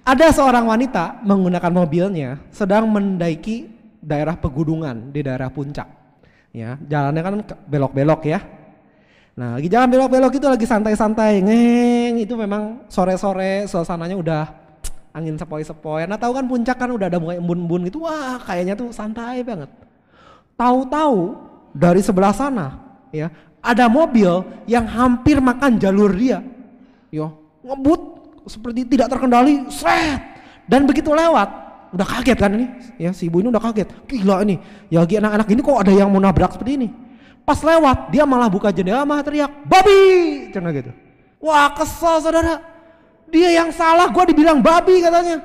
ada seorang wanita menggunakan mobilnya sedang mendaki daerah pegunungan di daerah puncak. Ya, jalannya kan belok-belok ya. Nah, lagi jalan belok-belok itu lagi santai-santai, itu memang sore-sore suasananya udah angin sepoi-sepoi. Nah, tahu kan puncak kan udah ada mulai embun-embun gitu, wah kayaknya tuh santai banget. Tahu-tahu dari sebelah sana, ya ada mobil yang hampir makan jalur dia, yo ngebut seperti tidak terkendali, sret, dan begitu lewat, udah kaget kan ini, ya si ibu ini udah kaget, gila ini, ya lagi anak-anak ini kok ada yang mau nabrak seperti ini. Pas lewat, dia malah buka jendela malah teriak, babi, cina gitu. Wah kesel, Saudara. Dia yang salah, gue dibilang babi katanya.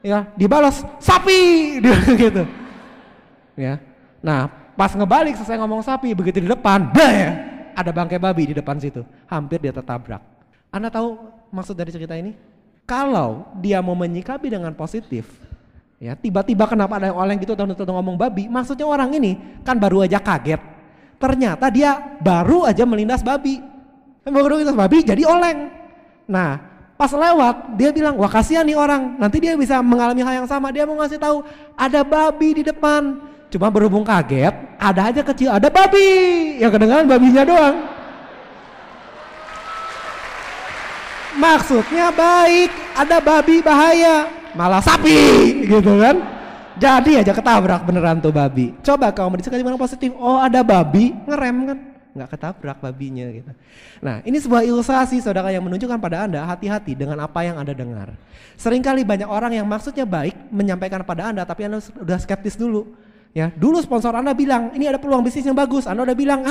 Ya, dibalas sapi, dia gitu. Ya, nah pas ngebalik selesai ngomong sapi, begitu di depan, ya, ada bangkai babi di depan situ, hampir dia tertabrak. Anda tahu maksud dari cerita ini? Kalau dia mau menyikapi dengan positif, ya tiba-tiba kenapa ada yang oleng gitu atau ngomong babi, maksudnya orang ini kan baru aja kaget, ternyata dia baru aja melindas babi, baru melindas babi jadi oleng. Nah pas lewat dia bilang, wah kasihan nih orang, nanti dia bisa mengalami hal yang sama, dia mau ngasih tahu ada babi di depan, cuma berhubung kaget, ada aja kecil, ada babi, yang kedengaran babinya doang. Maksudnya baik, ada babi bahaya, malah sapi gitu kan. Jadi aja ketabrak beneran tuh babi. Coba kamu dikasih orang positif, oh ada babi, ngerem kan, nggak ketabrak babinya gitu. Nah ini sebuah ilustrasi saudara yang menunjukkan pada Anda hati-hati dengan apa yang Anda dengar. Seringkali banyak orang yang maksudnya baik menyampaikan pada Anda, tapi Anda udah skeptis dulu. Ya, dulu sponsor Anda bilang ini ada peluang bisnis yang bagus, Anda udah bilang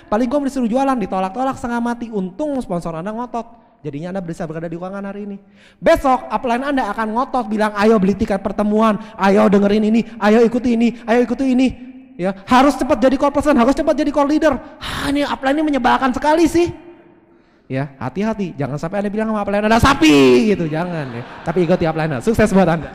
paling gue disuruh jualan, ditolak-tolak setengah mati. Untung sponsor Anda ngotot. Jadinya Anda bisa berada di keuangan hari ini. Besok upline Anda akan ngotot bilang ayo beli tiket pertemuan, ayo dengerin ini, ayo ikuti ini, ayo ikuti ini. Ya, harus cepat jadi core person, harus cepat jadi core leader. Ini upline ini menyebalkan sekali sih. Ya, hati-hati, jangan sampai Anda bilang sama upline Anda sapi gitu, jangan ya. Tapi ikuti upline Anda. Sukses buat Anda.